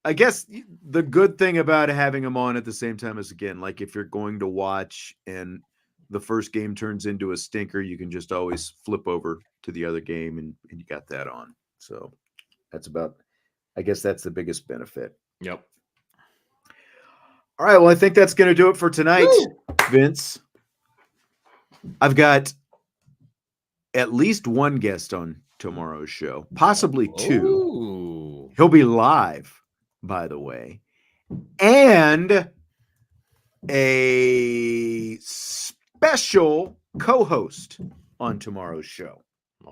I guess the good thing about having them on at the same time is, again, like if you're going to watch and the first game turns into a stinker, you can just always flip over to the other game and you got that on. So I guess that's the biggest benefit. Yep. All right. Well, I think that's going to do it for tonight, Vince. I've got at least one guest on tomorrow's show, possibly 2. Ooh. He'll be live, by the way, and a special co-host on tomorrow's show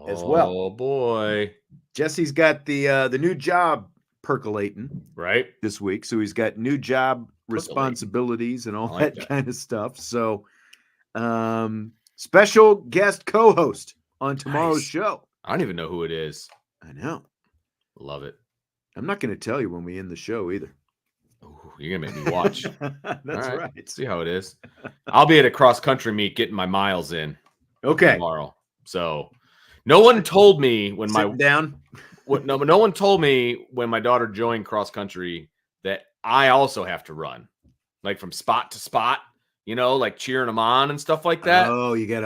as well. Oh boy. Jesse's got the new job percolating Right this week, so he's got new job responsibilities and all that kind of stuff. So special guest co-host on tomorrow's show. I don't even know who it is. I know. Love it. I'm not going to tell you when we end the show either. Ooh, you're going to make me watch. That's right. See how it is. I'll be at a cross-country meet getting my miles in tomorrow. So no one told me when no one told me when my daughter joined cross-country that I also have to run, like from spot to spot, like cheering them on and stuff like that. Oh, you got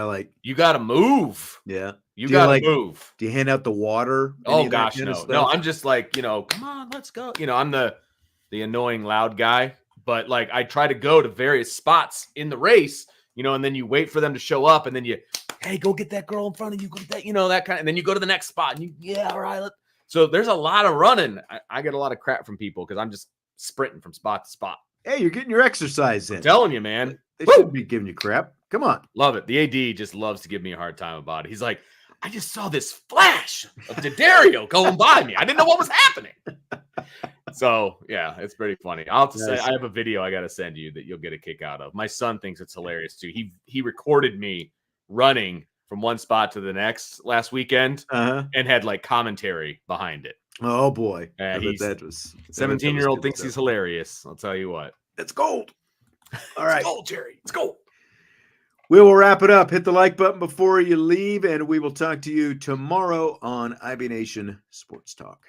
to move. Yeah. You got to move. Do you hand out the water? Oh gosh, no. No, I'm just like, come on, let's go. I'm the annoying loud guy, but like I try to go to various spots in the race, and then you wait for them to show up and then hey, go get that girl in front of you, go get that, that kind of, and then you go to the next spot and all right. So there's a lot of running. I get a lot of crap from people because I'm just sprinting from spot to spot. Hey, you're getting your exercise in. I'm telling you, man. They shouldn't be giving you crap. Come on. Love it. The AD just loves to give me a hard time about it. He's like, I just saw this flash of D'Addario going by me. I didn't know what was happening. So, yeah, it's pretty funny. I'll have to say, I have a video I got to send you that you'll get a kick out of. My son thinks it's hilarious, too. He recorded me running from one spot to the next last weekend and had, like, commentary behind it. Oh, boy. That was 17-year-old thinks he's hilarious. I'll tell you what. It's gold. All right. It's gold, Jerry. It's gold. We will wrap it up. Hit the like button before you leave, and we will talk to you tomorrow on IB Nation Sports Talk.